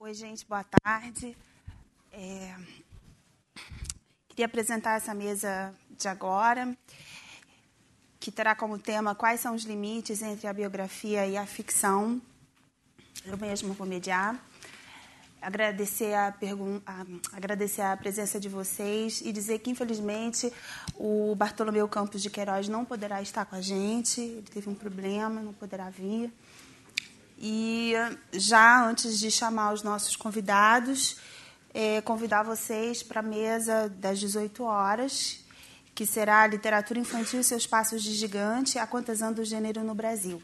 Oi, gente, boa tarde. Queria apresentar essa mesa de agora, que terá como tema quais são os limites entre a biografia e a ficção. Eu mesmo vou mediar. Agradecer a presença de vocês e dizer que, infelizmente, o Bartolomeu Campos de Queiroz não poderá estar com a gente. Ele teve um problema, não poderá vir. E, já antes de chamar os nossos convidados, convidar vocês para a mesa das 18 horas, que será Literatura Infantil e seus Passos de Gigante, aquantizando o gênero no Brasil.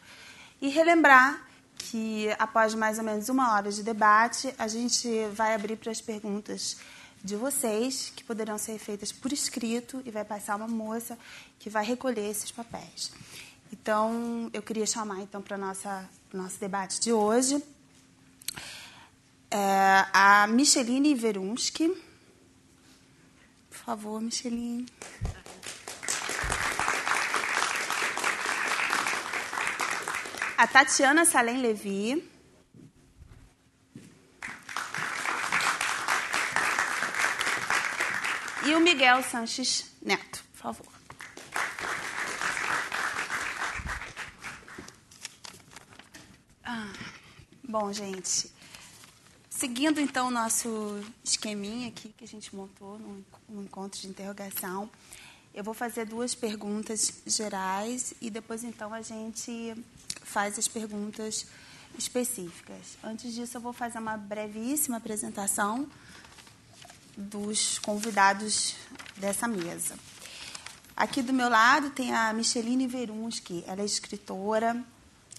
E relembrar que, após mais ou menos 1 hora de debate, a gente vai abrir para as perguntas de vocês, que poderão ser feitas por escrito, e vai passar uma moça que vai recolher esses papéis. Então, eu queria chamar para o nosso debate de hoje a Micheline Verunski. Por favor, Micheline. A Tatiana Salem Levi. E o Miguel Sanches Neto, por favor. Bom, gente, seguindo, então, o nosso esqueminha aqui que a gente montou no encontro de interrogação, eu vou fazer 2 perguntas gerais e depois, então, a gente faz as perguntas específicas. Antes disso, eu vou fazer uma brevíssima apresentação dos convidados dessa mesa. Aqui do meu lado tem a Micheline Verunski. Ela é escritora,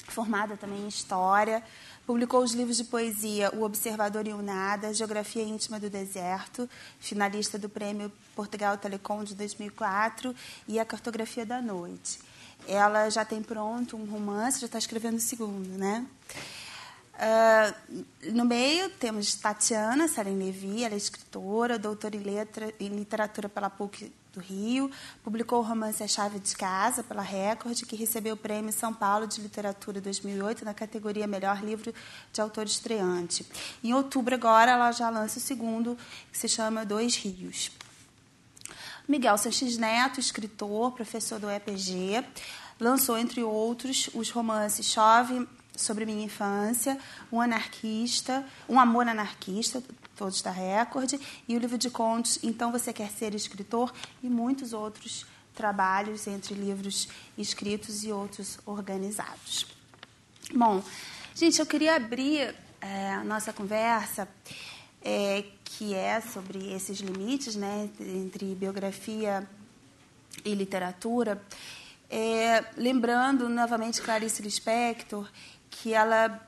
formada também em História, publicou os livros de poesia O Observador e o Nada, Geografia Íntima do Deserto, finalista do Prêmio Portugal Telecom de 2004, e A Cartografia da Noite. Ela já tem pronto um romance, já está escrevendo o segundo, né? No meio temos Tatiana Salem Levi, ela é escritora, doutora em literatura pela PUC do Rio, publicou o romance A Chave de Casa, pela Record, que recebeu o Prêmio São Paulo de Literatura 2008 na categoria Melhor Livro de Autor Estreante. Em outubro, agora, ela já lança o segundo, que se chama Dois Rios. Miguel Sanches Neto, escritor, professor do EPG, lançou, entre outros, os romances Chove sobre Minha Infância, Um Amor Anarquista, todos da Record, e o livro de contos Então Você Quer Ser Escritor, e muitos outros trabalhos, entre livros escritos e outros organizados. Bom, gente, eu queria abrir a nossa conversa, que é sobre esses limites, né, entre biografia e literatura, lembrando novamente Clarice Lispector, que ela,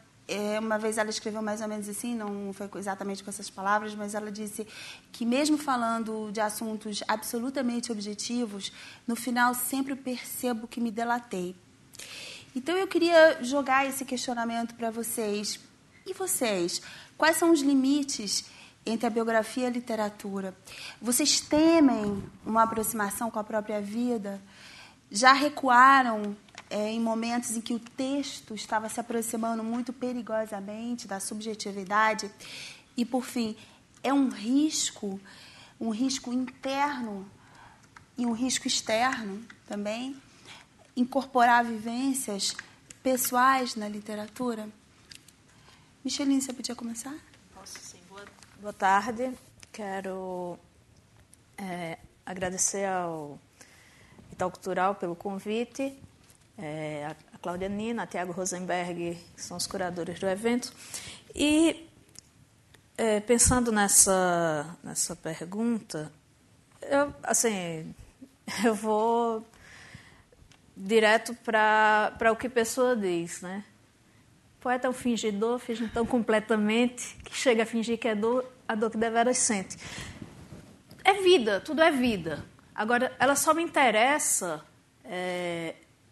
uma vez ela escreveu mais ou menos assim, não foi exatamente com essas palavras, mas ela disse que, mesmo falando de assuntos absolutamente objetivos, no final sempre percebo que me delatei. Então, eu queria jogar esse questionamento para vocês. E vocês? Quais são os limites entre a biografia e a literatura? Vocês temem uma aproximação com a própria vida? Já recuaram em momentos em que o texto estava se aproximando muito perigosamente da subjetividade? E, por fim, é um risco interno e um risco externo também, incorporar vivências pessoais na literatura? Micheline, você podia começar? Posso, sim. Boa tarde. Quero agradecer ao Itaú Cultural pelo convite, a Cláudia Nina, a Tiago Rosenberg, que são os curadores do evento. E, pensando nessa pergunta, eu vou direto para o que Pessoa diz, né? Poeta é um fingidor, finge tão completamente que chega a fingir que é dor, a dor que deveras sente. É vida, tudo é vida. Agora, ela só me interessa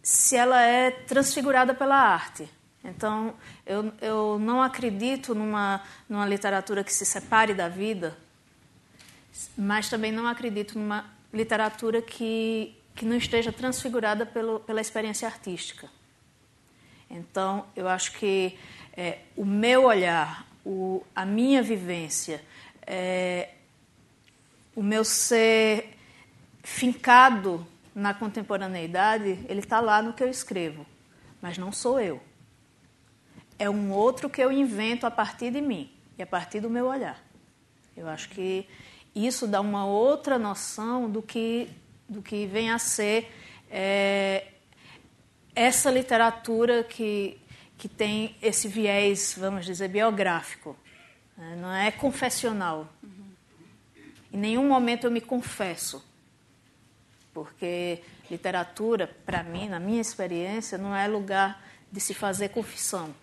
se ela é transfigurada pela arte. Então, eu não acredito numa literatura que se separe da vida, mas também não acredito numa literatura que não esteja transfigurada pela experiência artística. Então, eu acho que o meu olhar a minha vivência, o meu ser fincado na contemporaneidade, ele está lá no que eu escrevo, mas não sou eu. É um outro que eu invento a partir de mim e a partir do meu olhar. Eu acho que isso dá uma outra noção do que vem a ser essa literatura que tem esse viés, vamos dizer, biográfico. Não é confessional. Em nenhum momento eu me confesso. Porque literatura, para mim, na minha experiência, não é lugar de se fazer confissão.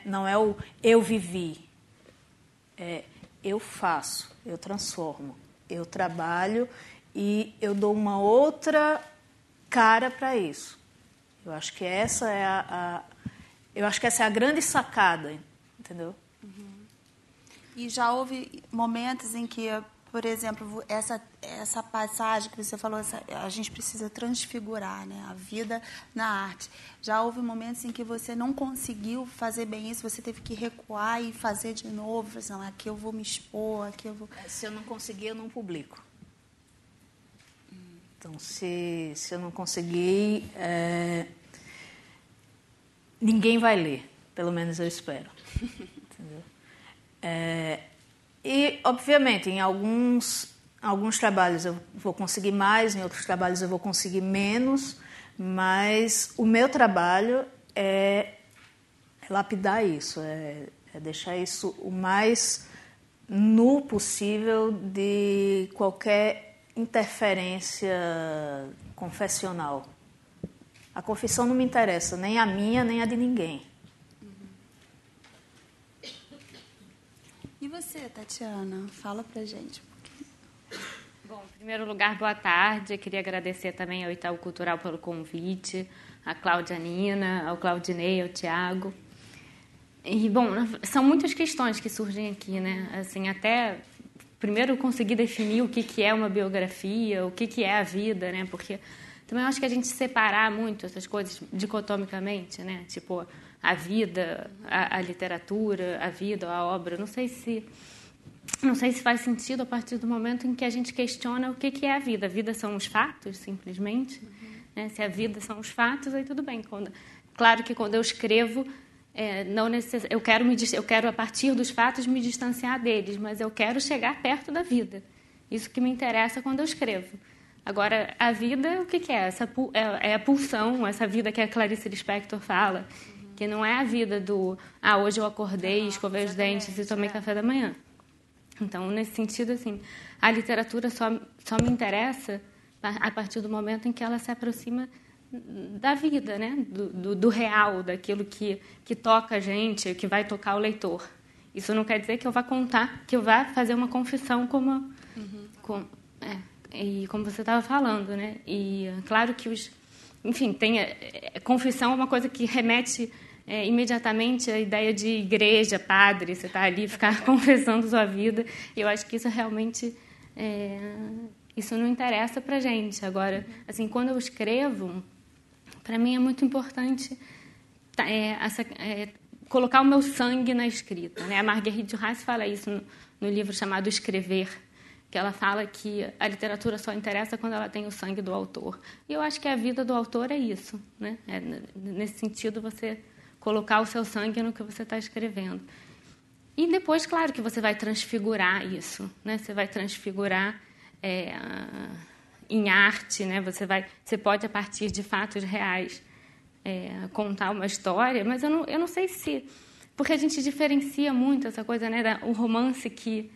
Não é o eu vivi. É eu faço, eu transformo, eu trabalho e eu dou uma outra cara para isso. Eu acho que essa é a grande sacada, entendeu? E já houve momentos em que, por exemplo, essa passagem que você falou, a gente precisa transfigurar, né, a vida na arte. Já houve momentos em que você não conseguiu fazer bem isso, você teve que recuar e fazer de novo. Não, aqui eu vou me expor, aqui eu vou... Se eu não conseguir, eu não publico. Então, se eu não conseguir, ninguém vai ler. Pelo menos eu espero. Entendeu? E, obviamente, em alguns trabalhos eu vou conseguir mais, em outros trabalhos eu vou conseguir menos, mas o meu trabalho é lapidar isso, é deixar isso o mais nu possível de qualquer interferência confessional. A confissão não me interessa, nem a minha, nem a de ninguém. E você, Tatiana? Fala pra gente um pouquinho. Bom, em primeiro lugar, boa tarde. Eu queria agradecer também ao Itaú Cultural pelo convite, a Cláudia Nina, ao Claudinei, ao Tiago. E, bom, são muitas questões que surgem aqui, né? Assim, até primeiro conseguir definir o que é uma biografia, o que é a vida, né? Porque também eu acho que a gente separar muito essas coisas dicotomicamente, né? Tipo, a vida, a literatura, a vida, a obra. Não sei se faz sentido a partir do momento em que a gente questiona o que é a vida. A vida são os fatos, simplesmente. Né? Se a vida são os fatos, aí tudo bem. Claro que quando eu escrevo, eu quero, a partir dos fatos, me distanciar deles, mas eu quero chegar perto da vida. Isso que me interessa quando eu escrevo. Agora, a vida, o que é? É a pulsão, essa vida que a Clarice Lispector fala, que não é a vida do hoje eu acordei, escovei os dentes e tomei café da manhã. Então, nesse sentido, assim, a literatura só me interessa a partir do momento em que ela se aproxima da vida, né? Do real, daquilo que toca a gente, que vai tocar o leitor. Isso não quer dizer que eu vá contar, que eu vá fazer uma confissão como você estava falando, né? E claro que confissão é uma coisa que remete imediatamente à ideia de igreja, padre, você está ali ficar confessando sua vida. E eu acho que isso realmente isso não interessa para a gente. Agora, assim, quando eu escrevo, para mim é muito importante colocar o meu sangue na escrita, né? A Marguerite Duras fala isso no livro chamado Escrever, que ela fala que a literatura só interessa quando ela tem o sangue do autor. E eu acho que a vida do autor é isso, né? Nesse sentido, você colocar o seu sangue no que você está escrevendo. E depois, claro, que você vai transfigurar isso, né? Você vai transfigurar em arte, né? Você pode, a partir de fatos reais, contar uma história, mas eu não sei se... Porque a gente diferencia muito essa coisa, né? O romance que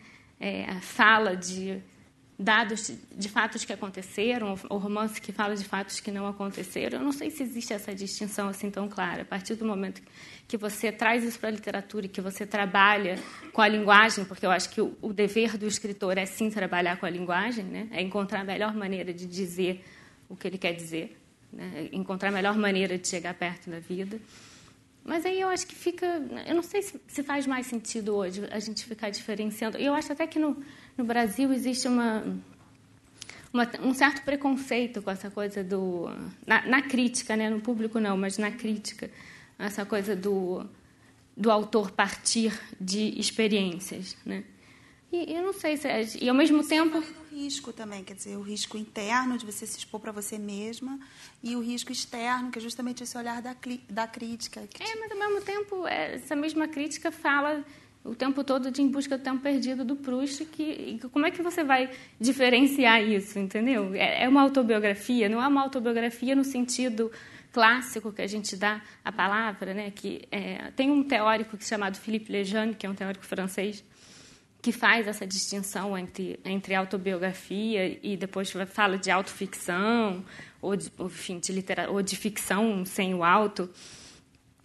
fala de dados, de fatos que aconteceram, o romance que fala de fatos que não aconteceram. Eu não sei se existe essa distinção assim tão clara. A partir do momento que você traz isso para a literatura e que você trabalha com a linguagem, porque eu acho que o dever do escritor é, sim, trabalhar com a linguagem, né? É encontrar a melhor maneira de dizer o que ele quer dizer, né? Encontrar a melhor maneira de chegar perto da vida. Mas aí eu acho que fica... Eu não sei se faz mais sentido hoje a gente ficar diferenciando. Eu acho até que no Brasil existe um certo preconceito com essa coisa na crítica, né? No público não, mas na crítica. Essa coisa do autor partir de experiências, né? E eu não sei se... E, ao mesmo tempo... Eu falei do risco também, quer dizer, o risco interno de você se expor para você mesma e o risco externo, que é justamente esse olhar da crítica. Mas, ao mesmo tempo, essa mesma crítica fala o tempo todo de Em Busca do Tempo Perdido, do Proust, como é que você vai diferenciar isso, entendeu? É uma autobiografia, não é uma autobiografia no sentido clássico que a gente dá à palavra, né? Tem um teórico chamado Philippe Lejeune, que é um teórico francês, que faz essa distinção entre autobiografia e depois fala de autoficção, ou de ficção sem o auto,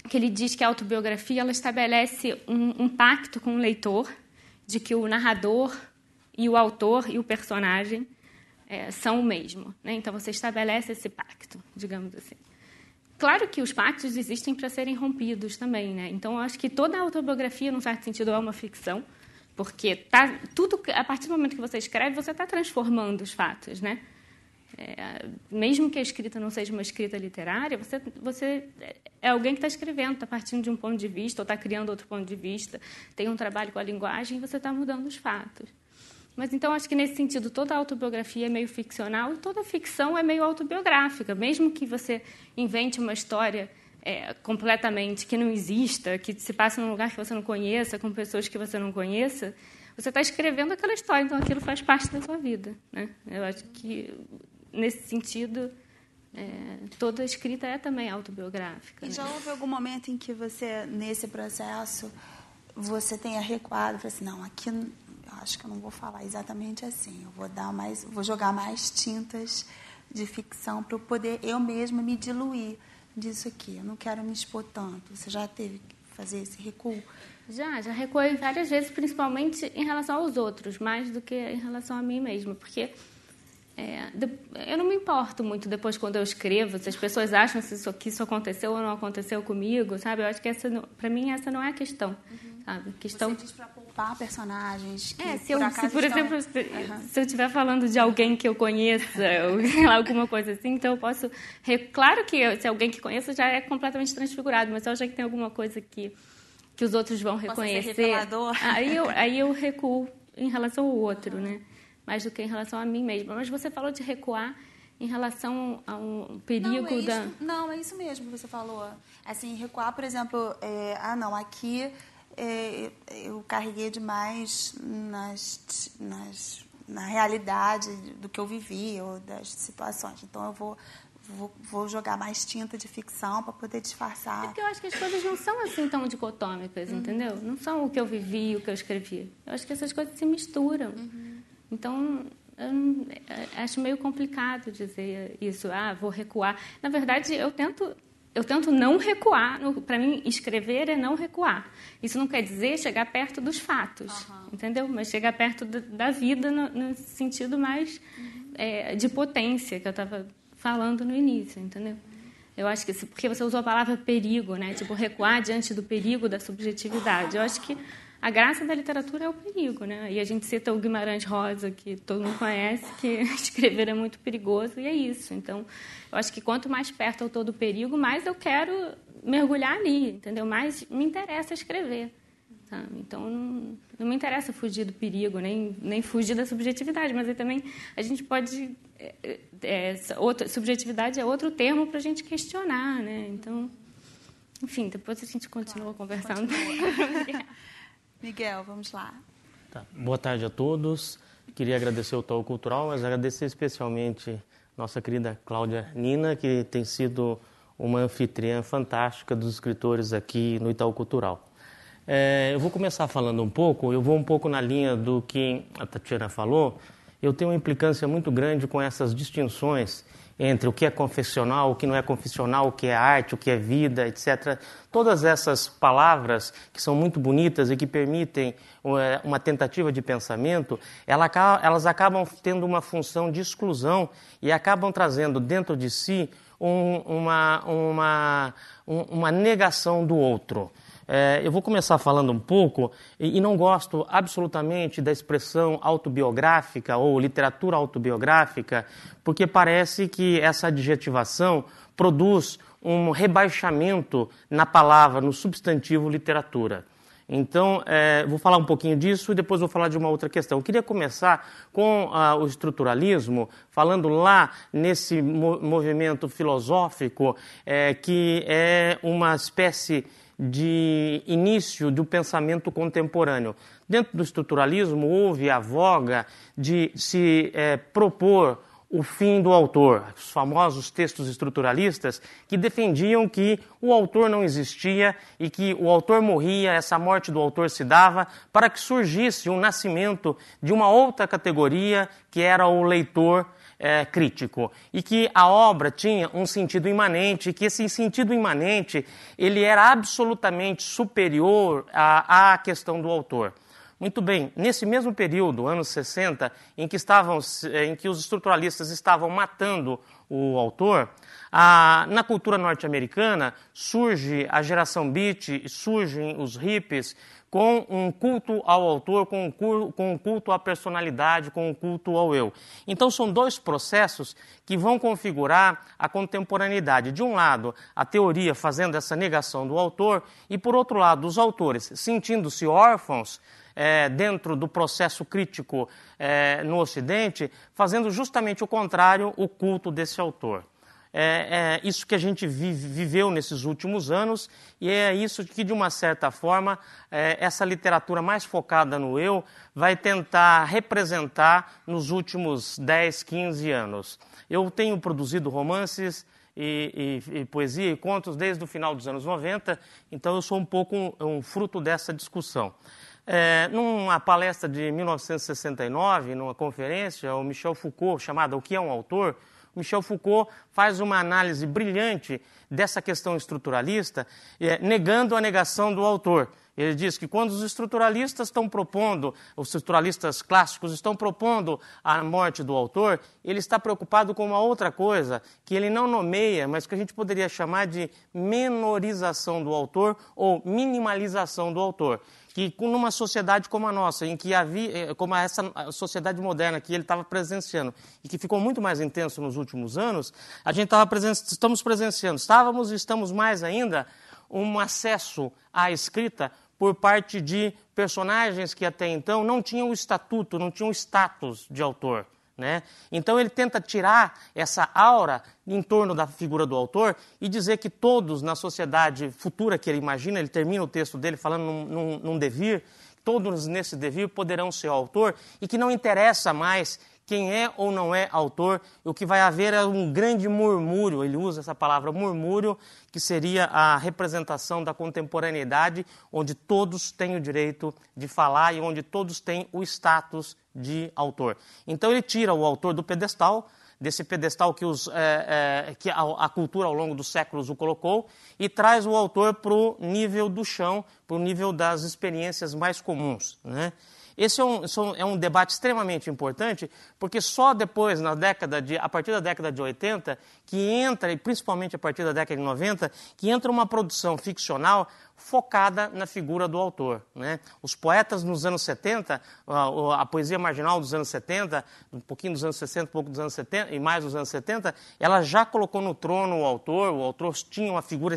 que ele diz que a autobiografia ela estabelece um pacto com o leitor de que o narrador e o autor e o personagem são o mesmo, né? Então, você estabelece esse pacto, digamos assim. Claro que os pactos existem para serem rompidos também, né? Então, eu acho que toda a autobiografia, num certo sentido, é uma ficção, porque a partir do momento que você escreve, você está transformando os fatos, né? Mesmo que a escrita não seja uma escrita literária, você é alguém que está escrevendo, está partindo de um ponto de vista, ou está criando outro ponto de vista, tem um trabalho com a linguagem e você está mudando os fatos. Mas, então, acho que, nesse sentido, toda autobiografia é meio ficcional e toda ficção é meio autobiográfica. Mesmo que você invente uma história completamente que não exista, que se passe num lugar que você não conheça, com pessoas que você não conheça, você está escrevendo aquela história, então aquilo faz parte da sua vida, né? Eu acho que, nesse sentido, toda escrita é também autobiográfica. E né? já houve algum momento em que você, nesse processo, você tenha recuado e falou assim, não, aqui eu acho que eu não vou falar exatamente assim, eu vou jogar mais tintas de ficção para eu poder eu mesma me diluir disso aqui, eu não quero me expor tanto. Você já teve que fazer esse recuo? Já recuei várias vezes, principalmente em relação aos outros, mais do que em relação a mim mesma, porque eu não me importo muito depois quando eu escrevo, se as pessoas acham que isso aconteceu ou não aconteceu comigo, sabe? Eu acho que para mim essa não é a questão, sabe? Você diz para poupar personagens que se eu estiver falando de alguém que eu conheça, ou sei lá, alguma coisa assim, então eu posso... Claro que se alguém que conheço já é completamente transfigurado, mas se eu achar que tem alguma coisa que os outros vão reconhecer, aí eu recuo em relação ao outro, né? Mais do que em relação a mim mesma. Mas você falou de recuar em relação a um perigo Não, é isso mesmo que você falou. Assim, recuar, por exemplo, aqui eu carreguei demais na realidade do que eu vivi ou das situações. Então, eu vou jogar mais tinta de ficção para poder disfarçar. Porque eu acho que as coisas não são assim tão dicotômicas, entendeu? Não são o que eu vivi e o que eu escrevi. Eu acho que essas coisas se misturam. Então, eu acho meio complicado dizer isso. Vou recuar. Na verdade, eu tento não recuar. Para mim, escrever é não recuar. Isso não quer dizer chegar perto dos fatos, entendeu? Mas chegar perto da vida no sentido mais de potência que eu estava falando no início, entendeu? Eu acho que porque você usou a palavra perigo, né? Tipo, recuar diante do perigo da subjetividade. Eu acho que a graça da literatura é o perigo, né? E a gente cita o Guimarães Rosa, que todo mundo conhece, que escrever é muito perigoso, e é isso. Então, eu acho que quanto mais perto eu estou do perigo, mais eu quero mergulhar ali, entendeu? Mais me interessa escrever, sabe? Então, não me interessa fugir do perigo, nem fugir da subjetividade, mas aí também a gente pode... subjetividade é outro termo para a gente questionar, né? Então, enfim, depois a gente continua conversando. Miguel, vamos lá. Tá. Boa tarde a todos. Queria agradecer o Itaú Cultural, mas agradecer especialmente nossa querida Cláudia Nina, que tem sido uma anfitriã fantástica dos escritores aqui no Itaú Cultural. Eu vou começar falando eu vou um pouco na linha do que a Tatiana falou. Eu tenho uma implicância muito grande com essas distinções entre o que é confessional, o que não é confessional, o que é arte, o que é vida, etc. Todas essas palavras que são muito bonitas e que permitem uma tentativa de pensamento, elas acabam tendo uma função de exclusão e acabam trazendo dentro de si uma negação do outro. Eu vou começar falando um pouco, e não gosto absolutamente da expressão autobiográfica ou literatura autobiográfica, porque parece que essa adjetivação produz um rebaixamento na palavra, no substantivo literatura. Então, vou falar um pouquinho disso e depois vou falar de uma outra questão. Eu queria começar com o estruturalismo, falando lá nesse movimento filosófico que é uma espécie de início do pensamento contemporâneo. Dentro do estruturalismo houve a voga de se propor o fim do autor, os famosos textos estruturalistas que defendiam que o autor não existia e que o autor morria, essa morte do autor se dava para que surgisse o nascimento de uma outra categoria que era o leitor crítico, e que a obra tinha um sentido imanente, e que esse sentido imanente ele era absolutamente superior à questão do autor. Muito bem, nesse mesmo período, anos 60, em que os estruturalistas estavam matando o autor, na cultura norte-americana surge a geração beat, surgem os hippies com um culto ao autor, com um culto à personalidade, com um culto ao eu. Então são dois processos que vão configurar a contemporaneidade. De um lado, a teoria fazendo essa negação do autor e, por outro lado, os autores sentindo-se órfãos dentro do processo crítico no Ocidente, fazendo justamente o contrário, o culto desse autor. Isso que a gente viveu nesses últimos anos e é isso que, de uma certa forma, essa literatura mais focada no eu vai tentar representar nos últimos 10, 15 anos. Eu tenho produzido romances e poesia e contos desde o final dos anos 90, então eu sou um pouco um fruto dessa discussão. Numa palestra de 1969, numa conferência, o Michel Foucault, chamada O que é um autor, Michel Foucault faz uma análise brilhante dessa questão estruturalista, negando a negação do autor. Ele diz que quando os estruturalistas estão propondo, os estruturalistas clássicos estão propondo a morte do autor, ele está preocupado com uma outra coisa, que ele não nomeia, mas que a gente poderia chamar de menorização do autor ou minimalização do autor. Que numa sociedade como a nossa, em que havia, como essa sociedade moderna que ele estava presenciando e que ficou muito mais intenso nos últimos anos, a gente estamos presenciando, estávamos e estamos mais ainda, um acesso à escrita por parte de personagens que até então não tinham o estatuto, não tinham o status de autor. Né? Então ele tenta tirar essa aura em torno da figura do autor e dizer que todos na sociedade futura que ele imagina, ele termina o texto dele falando num devir, todos nesse devir poderão ser autor e que não interessa mais quem é ou não é autor, o que vai haver é um grande murmúrio, ele usa essa palavra murmúrio, que seria a representação da contemporaneidade, onde todos têm o direito de falar e onde todos têm o status de autor. Então ele tira o autor do pedestal, desse pedestal que a cultura ao longo dos séculos o colocou, e traz o autor para o nível do chão, para o nível das experiências mais comuns, né? Esse é um debate extremamente importante, porque só depois, a partir da década de 80, que entra, e principalmente a partir da década de 90, que entra uma produção ficcional focada na figura do autor. Né? Os poetas nos anos 70, a poesia marginal dos anos 70, um pouquinho dos anos 60, um pouco dos anos 70 e mais dos anos 70, ela já colocou no trono o autor tinha uma figura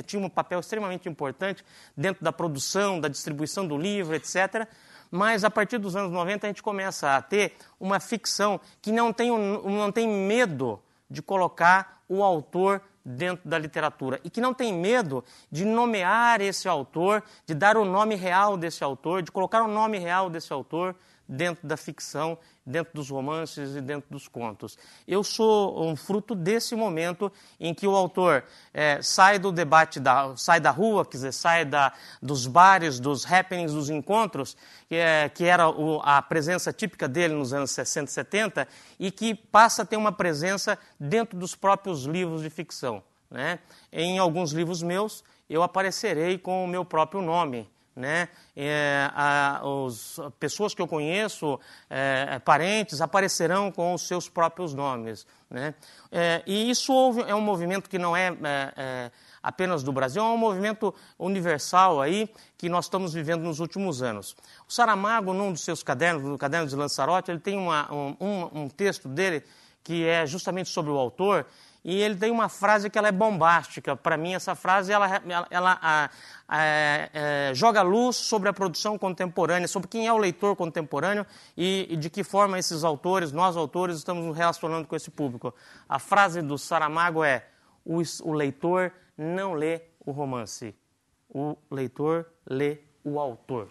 tinha um papel extremamente importante dentro da produção, da distribuição do livro, etc., mas a partir dos anos 90 a gente começa a ter uma ficção que não tem medo de colocar o autor dentro da literatura e que não tem medo de nomear esse autor, de dar o nome real desse autor, de colocar o nome real desse autor dentro da ficção, dentro dos romances e dentro dos contos. Eu sou um fruto desse momento em que o autor sai do debate, sai da rua, quer dizer, sai dos bares, dos happenings, dos encontros, que era a presença típica dele nos anos 60 e 70, e que passa a ter uma presença dentro dos próprios livros de ficção. Né? Em alguns livros meus, eu aparecerei com o meu próprio nome. Né? As pessoas que eu conheço, parentes, aparecerão com os seus próprios nomes. Né? E isso é um movimento que não é apenas do Brasil, é um movimento universal aí que nós estamos vivendo nos últimos anos. O Saramago, num dos seus cadernos, no Caderno de Lanzarote, ele tem um texto dele que é justamente sobre o autor, e ele tem uma frase que ela é bombástica. Para mim, essa frase ela joga luz sobre a produção contemporânea, sobre quem é o leitor contemporâneo e de que forma esses autores, nós autores, estamos nos relacionando com esse público. A frase do Saramago é: o leitor não lê o romance, o leitor lê o autor.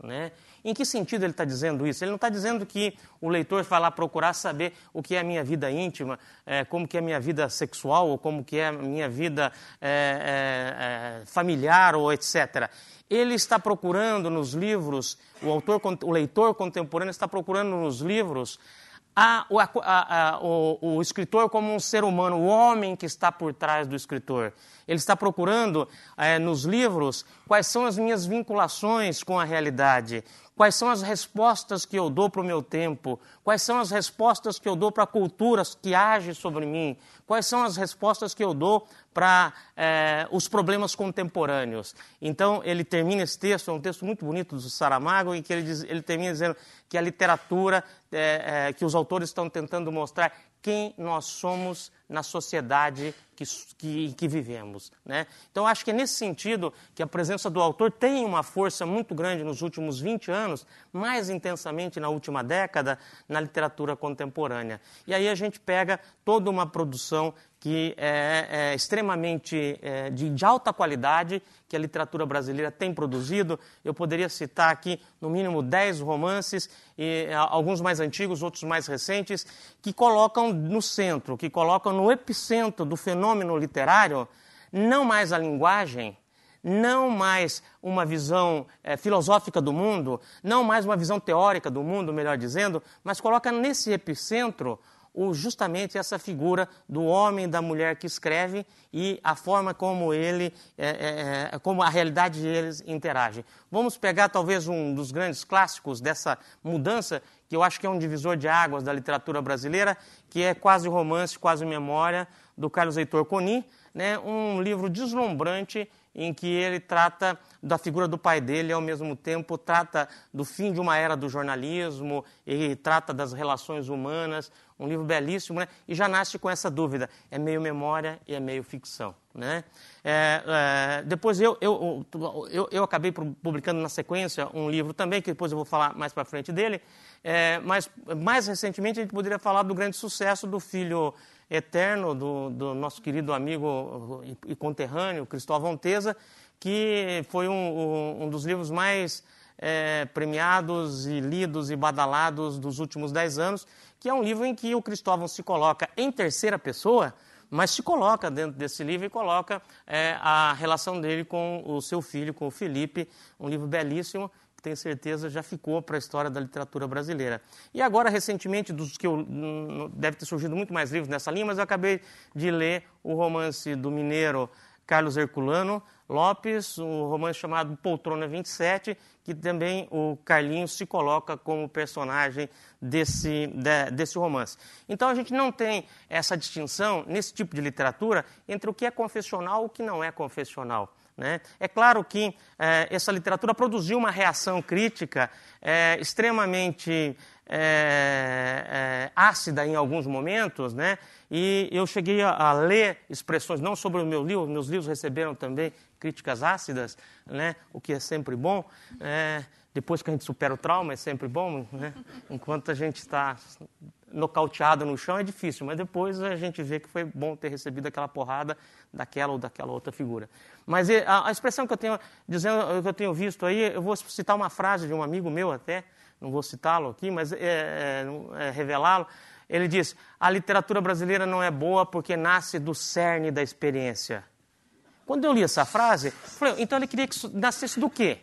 Né? Em que sentido ele está dizendo isso? Ele não está dizendo que o leitor vai lá procurar saber o que é a minha vida íntima, como que é a minha vida sexual, ou como que é a minha vida familiar, ou etc. Ele está procurando nos livros, o leitor contemporâneo está procurando nos livros o escritor como um ser humano, o homem que está por trás do escritor. Ele está procurando nos livros quais são as minhas vinculações com a realidade, quais são as respostas que eu dou para o meu tempo, quais são as respostas que eu dou para a cultura que age sobre mim, quais são as respostas que eu dou para os problemas contemporâneos. Então, ele termina esse texto, é um texto muito bonito do Saramago, em que ele termina dizendo que a literatura, que os autores estão tentando mostrar quem nós somos na sociedade que vivemos. Né? Então, acho que é nesse sentido que a presença do autor tem uma força muito grande nos últimos 20 anos, mais intensamente na última década, na literatura contemporânea. E aí a gente pega toda uma produção que é extremamente de alta qualidade, que a literatura brasileira tem produzido. Eu poderia citar aqui, no mínimo, 10 romances, alguns mais antigos, outros mais recentes, que colocam no centro, que colocam no epicentro do fenômeno literário, não mais a linguagem, não mais uma visão filosófica do mundo, não mais uma visão teórica do mundo, melhor dizendo, mas coloca nesse epicentro justamente essa figura do homem e da mulher que escreve e a forma como como a realidade deles interage. Vamos pegar talvez um dos grandes clássicos dessa mudança, que eu acho que é um divisor de águas da literatura brasileira, que é Quase Romance, Quase Memória, do Carlos Heitor Coni, né? Um livro deslumbrante em que ele trata da figura do pai dele e, ao mesmo tempo, trata do fim de uma era do jornalismo, e trata das relações humanas, um livro belíssimo, né? E já nasce com essa dúvida, é meio memória e é meio ficção. Né? Depois eu acabei publicando na sequência um livro também, que depois eu vou falar mais para frente dele, mas mais recentemente a gente poderia falar do grande sucesso do Filho Eterno, do nosso querido amigo e conterrâneo, Cristóvão Teza, que foi um dos livros mais premiados e lidos e badalados dos últimos 10 anos, que é um livro em que o Cristóvão se coloca em terceira pessoa, mas se coloca dentro desse livro e coloca a relação dele com o seu filho, com o Felipe, um livro belíssimo, que tenho certeza já ficou para a história da literatura brasileira. E agora, recentemente, deve ter surgido muito mais livros nessa linha, mas eu acabei de ler o romance do mineiro Carlos Herculano Lopes, um romance chamado Poltrona 27, que também o Carlinhos se coloca como personagem desse romance. Então, a gente não tem essa distinção, nesse tipo de literatura, entre o que é confessional e o que não é confessional. Né? É claro que essa literatura produziu uma reação crítica extremamente ácida em alguns momentos, né? E eu cheguei a ler expressões, não sobre o meu livro, meus livros receberam também críticas ácidas, né? O que é sempre bom. Depois que a gente supera o trauma, é sempre bom. Né? Enquanto a gente está nocauteado no chão, é difícil, mas depois a gente vê que foi bom ter recebido aquela porrada daquela ou daquela outra figura. Mas a expressão que eu tenho visto aí, eu vou citar uma frase de um amigo meu até, não vou citá-lo aqui, mas revelá-lo. Ele diz: a literatura brasileira não é boa porque nasce do cerne da experiência. Quando eu li essa frase, eu falei, então ele queria que nascesse do quê?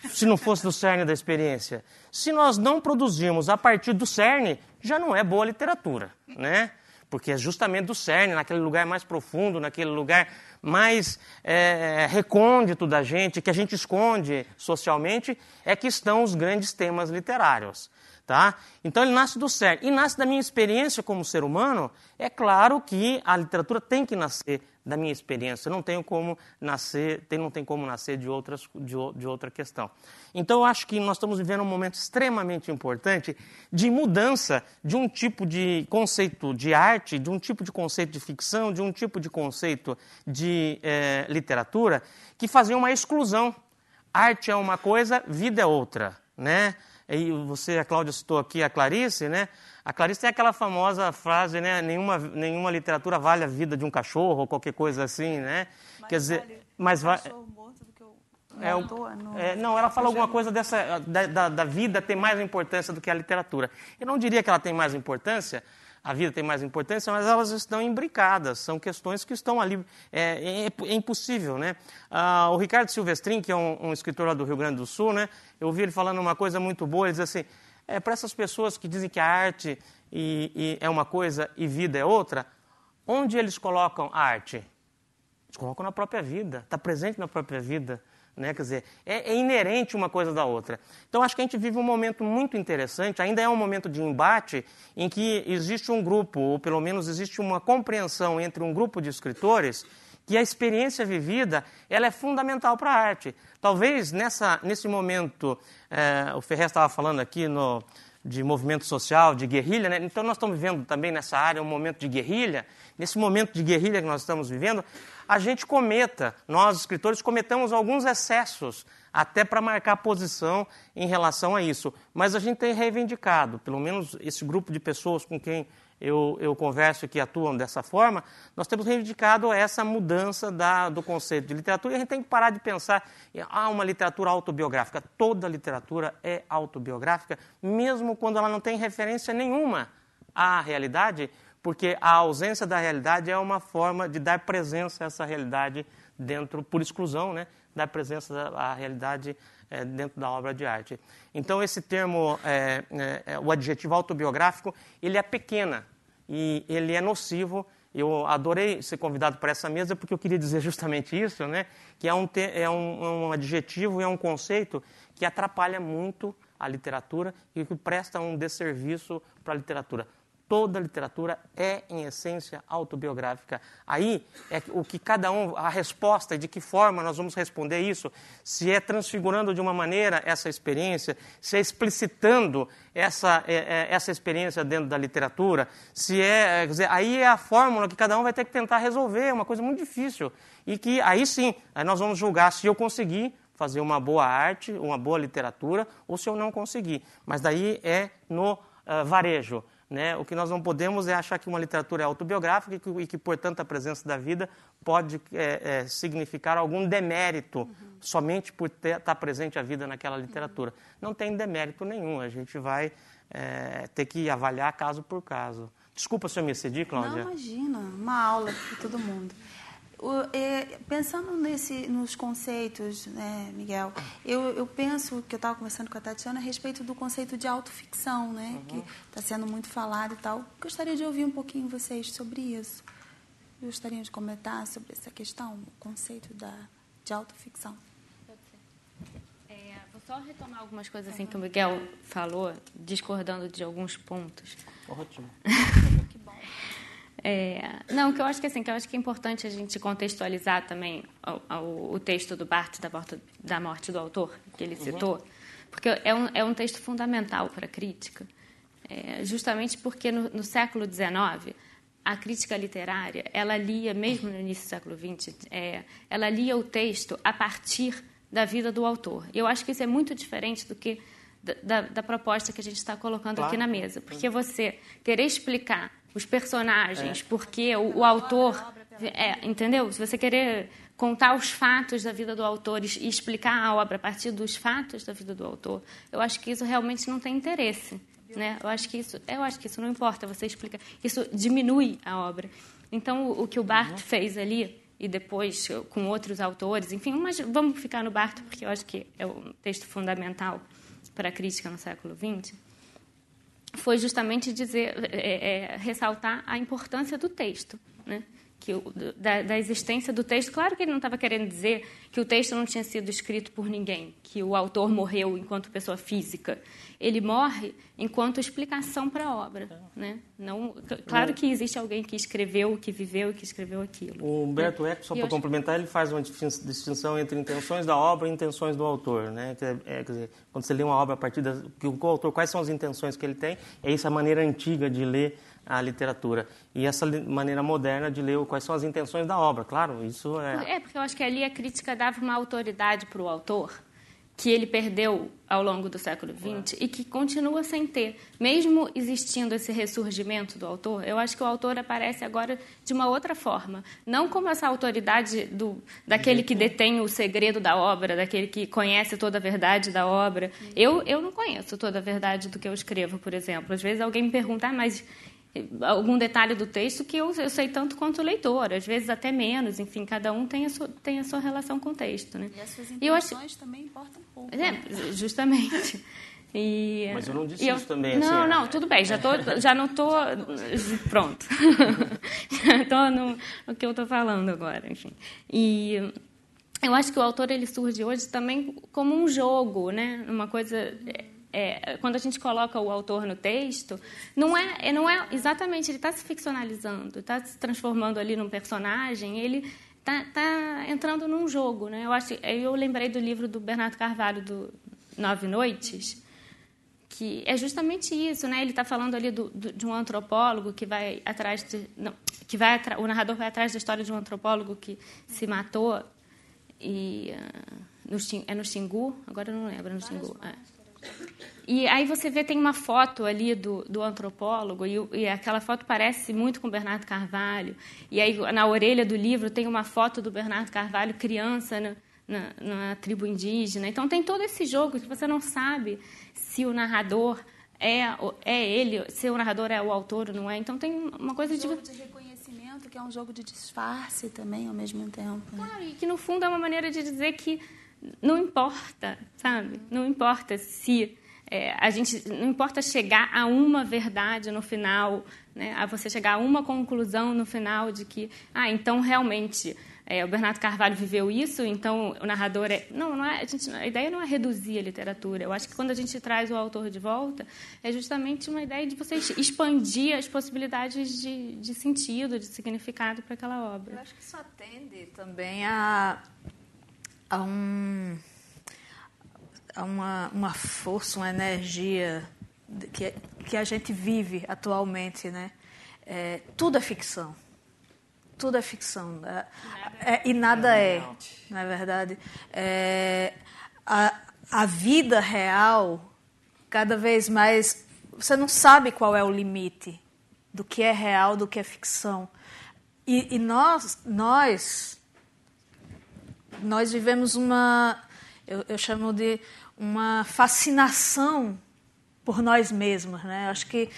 Se não fosse do cerne da experiência. Se nós não produzirmos a partir do cerne, já não é boa literatura, né? Porque é justamente do cerne, naquele lugar mais profundo, naquele lugar mais recôndito da gente, que a gente esconde socialmente, é que estão os grandes temas literários. Tá? Então ele nasce do cerne. E nasce da minha experiência como ser humano. É claro que a literatura tem que nascer da minha experiência, não tem como nascer de outra questão. Então, eu acho que nós estamos vivendo um momento extremamente importante de mudança de um tipo de conceito de arte, de um tipo de conceito de ficção, de um tipo de conceito de literatura, que fazia uma exclusão. Arte é uma coisa, vida é outra, né? E a Cláudia citou aqui a Clarice, né? A Clarice tem aquela famosa frase, né? Nenhuma literatura vale a vida de um cachorro ou qualquer coisa assim, né? Quer dizer, mais vale cachorro morto do que o não, ela fala alguma coisa da vida ter mais importância do que a literatura. Eu não diria que ela tem mais importância, a vida tem mais importância, mas elas estão imbricadas, são questões que estão ali, é impossível, né? O Ricardo Silvestrin, que é um escritor lá do Rio Grande do Sul, né? Eu ouvi ele falando uma coisa muito boa, ele diz assim, para essas pessoas que dizem que a arte é uma coisa e vida é outra, onde eles colocam a arte? Eles colocam na própria vida, está presente na própria vida. Né? Quer dizer, é inerente uma coisa da outra. Então, acho que a gente vive um momento muito interessante, ainda é um momento de embate em que existe um grupo, ou pelo menos existe uma compreensão entre um grupo de escritores que a experiência vivida ela é fundamental para a arte. Talvez nesse momento, o Ferrez estava falando aqui de movimento social, de guerrilha, né? Então nós estamos vivendo também nessa área um momento de guerrilha. Nesse momento de guerrilha que nós estamos vivendo, nós escritores cometamos alguns excessos até para marcar posição em relação a isso. Mas a gente tem reivindicado, pelo menos esse grupo de pessoas com quem eu converso e que atuam dessa forma, nós temos reivindicado essa mudança do conceito de literatura e a gente tem que parar de pensar uma literatura autobiográfica. Toda literatura é autobiográfica, mesmo quando ela não tem referência nenhuma à realidade, porque a ausência da realidade é uma forma de dar presença a essa realidade por exclusão, né? Dar presença à realidade dentro da obra de arte. Então, esse termo, o adjetivo autobiográfico, ele é pequena e ele é nocivo. Eu adorei ser convidado para essa mesa porque eu queria dizer justamente isso, né? Que é um adjetivo e é um conceito que atrapalha muito a literatura e que presta um desserviço para a literatura. Toda literatura é, em essência, autobiográfica. Aí é o que a resposta, de que forma nós vamos responder isso, se é transfigurando de uma maneira essa experiência, se é explicitando essa experiência dentro da literatura, quer dizer, aí é a fórmula que cada um vai ter que tentar resolver, é uma coisa muito difícil. E que aí sim, aí nós vamos julgar se eu conseguir fazer uma boa arte, uma boa literatura, ou se eu não conseguir. Mas daí é no varejo. Né? O que nós não podemos é achar que uma literatura é autobiográfica e que, portanto, a presença da vida pode significar algum demérito somente por estar presente a vida naquela literatura. Não tem demérito nenhum, a gente vai ter que avaliar caso por caso. Desculpa se eu me excedi, Cláudia. Não, imagina, uma aula para todo mundo. Pensando nos conceitos, né, Miguel, eu penso que eu estava conversando com a Tatiana a respeito do conceito de autoficção, né, que está sendo muito falado e tal. Gostaria de ouvir um pouquinho vocês sobre isso. Gostariam de comentar sobre essa questão, o conceito de autoficção. Vou só retomar algumas coisas assim que o Miguel falou, discordando de alguns pontos. Ótimo. Que bom. Não, que eu acho que é importante a gente contextualizar também o texto do Barthes da morte do autor, que ele citou, porque é um texto fundamental para a crítica, justamente porque no século XIX, a crítica literária, ela lia, mesmo no início do século XX, ela lia o texto a partir da vida do autor. Eu acho que isso é muito diferente do que da proposta que a gente está colocando aqui na mesa, porque você querer explicar os personagens, porque o autor... entendeu? Se você querer contar os fatos da vida do autor e explicar a obra a partir dos fatos da vida do autor, eu acho que isso realmente não tem interesse. Né? Eu acho que isso não importa, você explica. Isso diminui a obra. Então, o que o Barthes fez ali, e depois com outros autores, enfim, mas vamos ficar no Barthes, porque eu acho que é um texto fundamental para a crítica no século XX, foi justamente ressaltar a importância do texto, né? da existência do texto. Claro que ele não estava querendo dizer que o texto não tinha sido escrito por ninguém, que o autor morreu enquanto pessoa física. Ele morre enquanto explicação para a obra, né? Não, claro que existe alguém que escreveu, que viveu e que escreveveu aquilo. O Humberto Eco, só para complementar, ele faz uma distinção entre intenções da obra e intenções do autor, né? Quer dizer, quando você lê uma obra a partir do autor, quais são as intenções que ele tem? É isso a maneira antiga de ler a literatura. E essa maneira moderna de ler quais são as intenções da obra, claro, isso é... Porque eu acho que ali a crítica dava uma autoridade para o autor, que ele perdeu ao longo do século XX e que continua sem ter. Mesmo existindo esse ressurgimento do autor, eu acho que o autor aparece agora de uma outra forma. Não como essa autoridade daquele que detém o segredo da obra, daquele que conhece toda a verdade da obra. Eu não conheço toda a verdade do que eu escrevo, por exemplo. Às vezes alguém me pergunta, mas algum detalhe do texto que eu sei tanto quanto o leitor, às vezes até menos, enfim, cada um tem a sua relação com o texto, né? E as suas intenções também importam um pouco. Justamente. Mas eu não disse isso também. Não, tudo bem, já não estou... Pronto. Já estou no que eu estou falando agora, enfim. E eu acho que o autor ele surge hoje também como um jogo, né? Uma coisa... quando a gente coloca o autor no texto, não é exatamente, ele está se ficcionalizando, está se transformando ali num personagem, ele está entrando num jogo, né? Eu lembrei do livro do Bernardo Carvalho, do 9 Noites, que é justamente isso, né? Ele está falando ali de um antropólogo que vai atrás o narrador vai atrás da história de um antropólogo que se matou e no Xingu, agora eu não lembro, no Xingu. E aí você vê, tem uma foto ali do antropólogo, e aquela foto parece muito com Bernardo Carvalho. E aí, na orelha do livro, tem uma foto do Bernardo Carvalho, criança, na tribo indígena. Então, tem todo esse jogo que você não sabe se o narrador é ele, se o narrador é o autor ou não é. Então, tem uma coisa de reconhecimento, que é um jogo de disfarce também, ao mesmo tempo. Né? Claro, e que, no fundo, é uma maneira de dizer que não importa, sabe? Não importa se... não importa chegar a uma verdade no final, né? A você chegar a uma conclusão no final de que, então realmente o Bernardo Carvalho viveu isso, então o narrador é... Não é, a ideia não é reduzir a literatura. Eu acho que quando a gente traz o autor de volta, é justamente uma ideia de você expandir as possibilidades de sentido, de significado para aquela obra. Eu acho que isso atende também a uma força, uma energia que a gente vive atualmente, né? Tudo é ficção. Tudo é ficção. E nada é, não é verdade? A vida real, cada vez mais, você não sabe qual é o limite do que é real, do que é ficção. E nós vivemos eu chamo de uma fascinação por nós mesmos, né? Acho que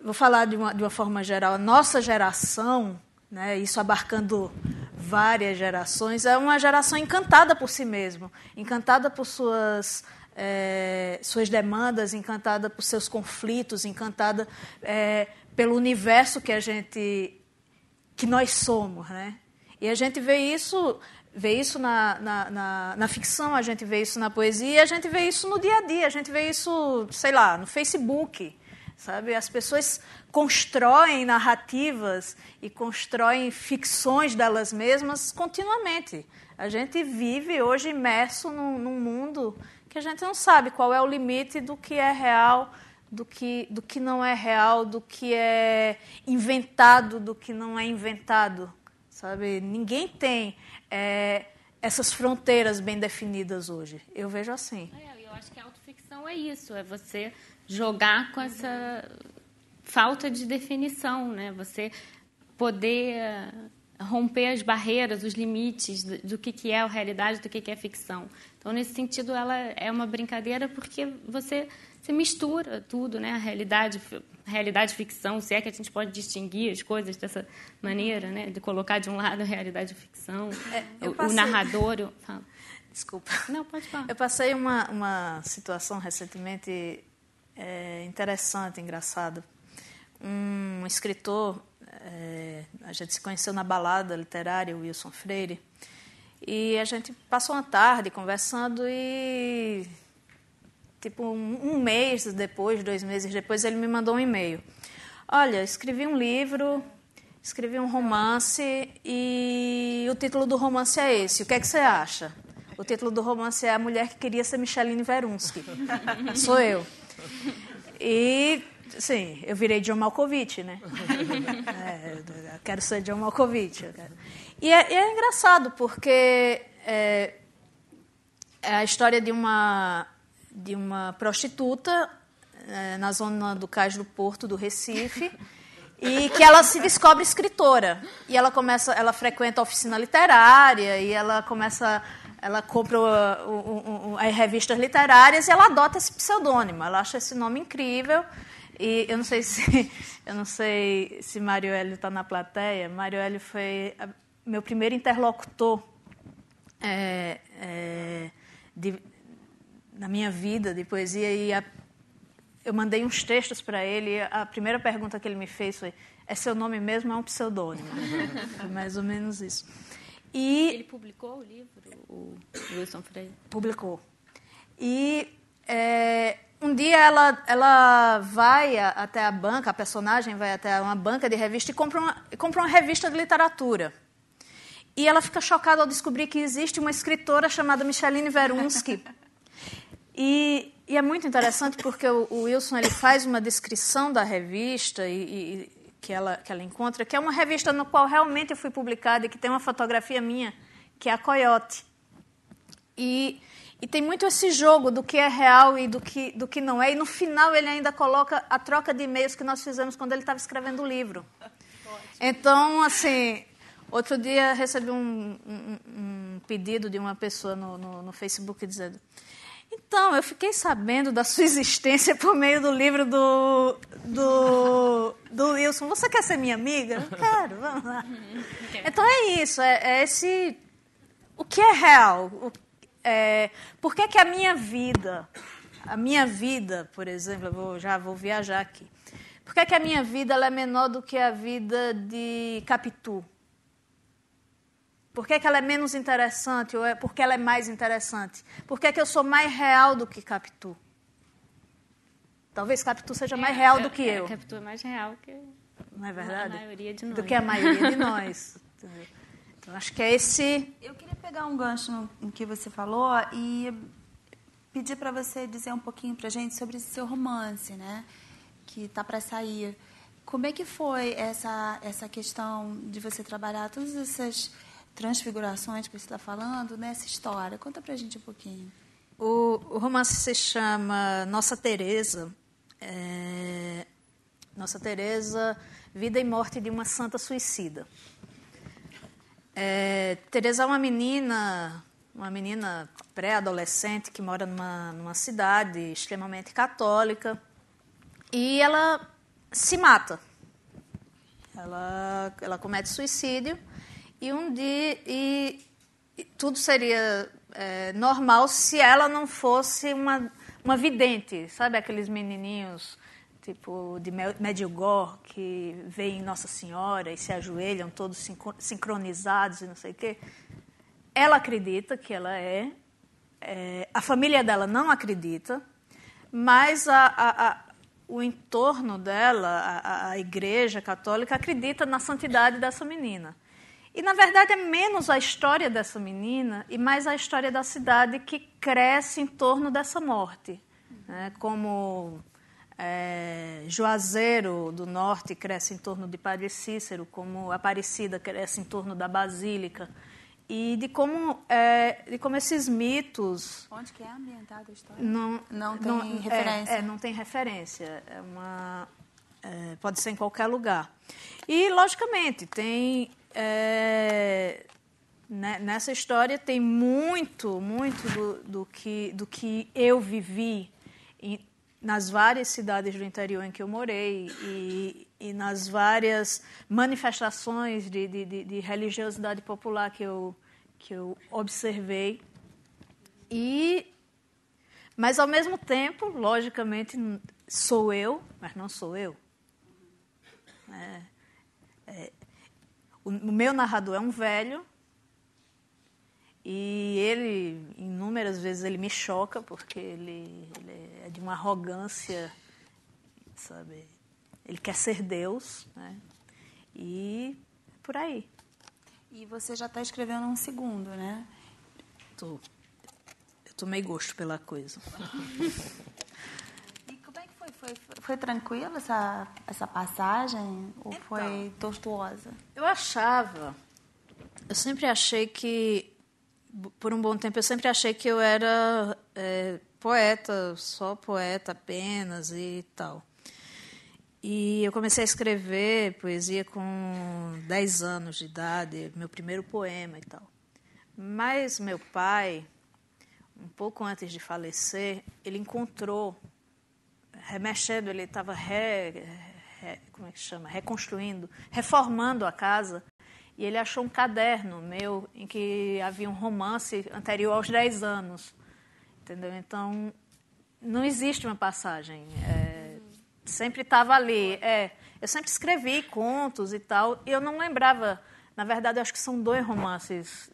vou falar de uma forma geral, a nossa geração, né, isso abarcando várias gerações, é uma geração encantada por si mesma, encantada por suas demandas, encantada por seus conflitos, encantada pelo universo que nós somos, né? E a gente vê isso na ficção, a gente vê isso na poesia, a gente vê isso no dia a dia, a gente vê isso, sei lá, no Facebook, sabe? As pessoas constroem narrativas e constroem ficções delas mesmas continuamente. A gente vive hoje imerso num mundo que a gente não sabe qual é o limite do que é real, do que não é real, do que é inventado, do que não é inventado. Sabe? Ninguém tem essas fronteiras bem definidas hoje. Eu vejo assim. Eu acho que a autoficção é isso, é você jogar com essa falta de definição, né? Você poder romper as barreiras, os limites do que é a realidade, do que é ficção. Então, nesse sentido, ela é uma brincadeira porque você mistura tudo, né? A realidade e ficção, se é que a gente pode distinguir as coisas dessa maneira, né? De colocar de um lado a realidade e a ficção, o narrador... Desculpa. Não, pode falar. Eu passei uma situação recentemente interessante, engraçada. Um escritor A gente se conheceu na balada literária, o Wilson Freire, e a gente passou uma tarde conversando e, tipo, um mês depois, 2 meses depois, ele me mandou um e-mail. Olha, escrevi um livro, escrevi um romance e o título do romance é esse. O que é que você acha? O título do romance é A Mulher que Queria Ser Micheline Verunsky. Sou eu. E, sim, eu virei John Malkovich, né? Eu quero ser John Malkovich. E é engraçado, porque é a história de uma prostituta na zona do Cais do Porto, do Recife, e que ela se descobre escritora. E ela frequenta a oficina literária, e ela compra as revistas literárias e ela adota esse pseudônimo. Ela acha esse nome incrível. E eu não sei se Mário Hélio está na plateia. Mário Hélio foi meu primeiro interlocutor na minha vida de poesia. E eu mandei uns textos para ele. E a primeira pergunta que ele me fez foi: é seu nome mesmo ou é um pseudônimo? Foi mais ou menos isso. E ele publicou o livro, o Wilson Freire? Publicou. E um dia ela vai até a banca, a personagem vai até uma banca de revista e compra uma revista de literatura. E ela fica chocada ao descobrir que existe uma escritora chamada Micheline Verunsky. E é muito interessante porque o Wilson ele faz uma descrição da revista que ela encontra, que é uma revista no qual realmente eu fui publicada e que tem uma fotografia minha, que é a Coyote. E tem muito esse jogo do que é real e do que não é. E no final ele ainda coloca a troca de e-mails que nós fizemos quando ele estava escrevendo o livro. Então, assim, outro dia recebi um pedido de uma pessoa no Facebook dizendo: então, eu fiquei sabendo da sua existência por meio do livro do Wilson. Você quer ser minha amiga? Eu quero, vamos lá. Então é isso, é esse... O que é real? Por que a minha vida, por exemplo, já vou viajar aqui. Por que a minha vida ela é menor do que a vida de Capitu? Por que ela é menos interessante ou porque ela é mais interessante? Por que eu sou mais real do que Capitu? Talvez Capitu seja mais real do que eu. Capitu é mais real que não é verdade? A maioria de nós. Do que a maioria de nós. Então, acho que é esse... Eu queria pegar um gancho no que você falou e pedir para você dizer um pouquinho para a gente sobre esse seu romance, né? Que está para sair. Como é que foi essa questão de você trabalhar todas essas transfigurações que você está falando nessa história? Conta pra gente um pouquinho. O romance se chama Nossa Teresa. Nossa Teresa, Vida e Morte de uma Santa Suicida. Teresa é uma menina pré-adolescente que mora numa cidade extremamente católica e ela se mata. Ela comete suicídio. E um dia tudo seria normal se ela não fosse uma vidente, sabe aqueles menininhos tipo de Medjugorje que veem Nossa Senhora e se ajoelham todos sincronizados e não sei o quê. Ela acredita que ela a família dela não acredita, mas o entorno dela, a Igreja Católica, acredita na santidade dessa menina. E, na verdade, é menos a história dessa menina e mais a história da cidade que cresce em torno dessa morte. Né? Como Juazeiro do Norte cresce em torno de Padre Cícero, como Aparecida cresce em torno da Basílica. E de como esses mitos... Onde que é ambientada a história? Não tem referência. Não tem referência. Pode ser em qualquer lugar. E, logicamente, tem... nessa história tem muito do que eu vivi nas várias cidades do interior em que eu morei e nas várias manifestações de religiosidade popular que eu observei. Mas, ao mesmo tempo, logicamente, sou eu, mas não sou eu. O meu narrador é um velho e ele, inúmeras vezes, ele me choca porque ele é de uma arrogância, sabe? Ele quer ser Deus, né? E por aí. E você já está escrevendo um segundo, né? Eu tomei gosto pela coisa. E como é que foi? Foi tranquila essa passagem ou Então, foi tortuosa? Eu sempre achei que, por um bom tempo, eu sempre achei que eu era poeta, só poeta apenas e tal. E eu comecei a escrever poesia com 10 anos de idade, meu primeiro poema e tal. Mas meu pai, um pouco antes de falecer, ele encontrou, remexendo, ele estava como é que chama? Reconstruindo, reformando a casa, e ele achou um caderno meu em que havia um romance anterior aos 10 anos. Entendeu? Então, não existe uma passagem. Sempre estava ali. Eu sempre escrevi contos e tal, e eu não lembrava. Na verdade, eu acho que são 2 romances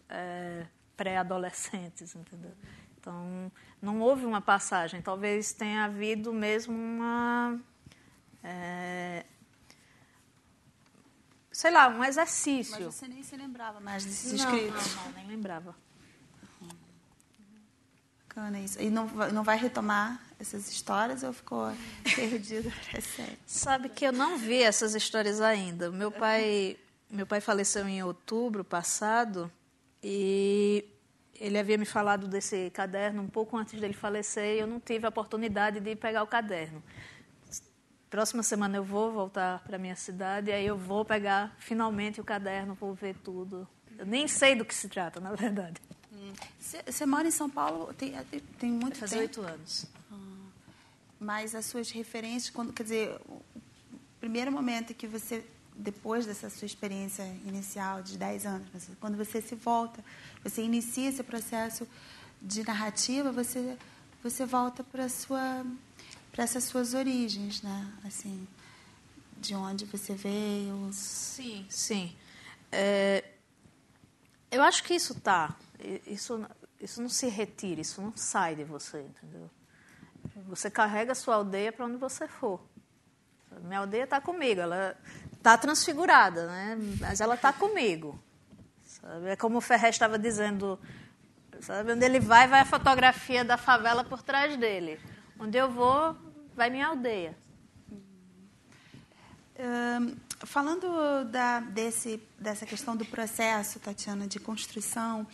pré-adolescentes, entendeu? Então, não houve uma passagem. Talvez tenha havido mesmo uma... sei lá, um exercício. Mas você nem se lembrava mais desses escritos? Não, nem lembrava. Bacana isso. E não vai retomar essas histórias ou ficou perdida? Sabe que eu não vi essas histórias ainda. Meu pai faleceu em outubro passado e ele havia me falado desse caderno um pouco antes dele falecer e eu não tive a oportunidade de pegar o caderno. Próxima semana eu vou voltar para a minha cidade e aí eu vou pegar finalmente o caderno, vou ver tudo. Eu nem sei do que se trata, na verdade. Você mora em São Paulo tem muito tempo? Faz 8 anos. Mas as suas referências, quer dizer, o primeiro momento que você, depois dessa sua experiência inicial de 10 anos, quando você se volta, você inicia esse processo de narrativa, você volta para essas suas origens, né? Assim, de onde você veio. Sim, sim. Eu acho que isso isso não se retira, isso não sai de você, entendeu? Você carrega a sua aldeia para onde você for. Minha aldeia está comigo, ela está transfigurada, né? Mas ela está comigo. Sabe? É como o Ferrer estava dizendo, sabe? Onde ele vai a fotografia da favela por trás dele. Onde eu vou, vai minha aldeia. Falando dessa questão do processo, Tatiana, de construção,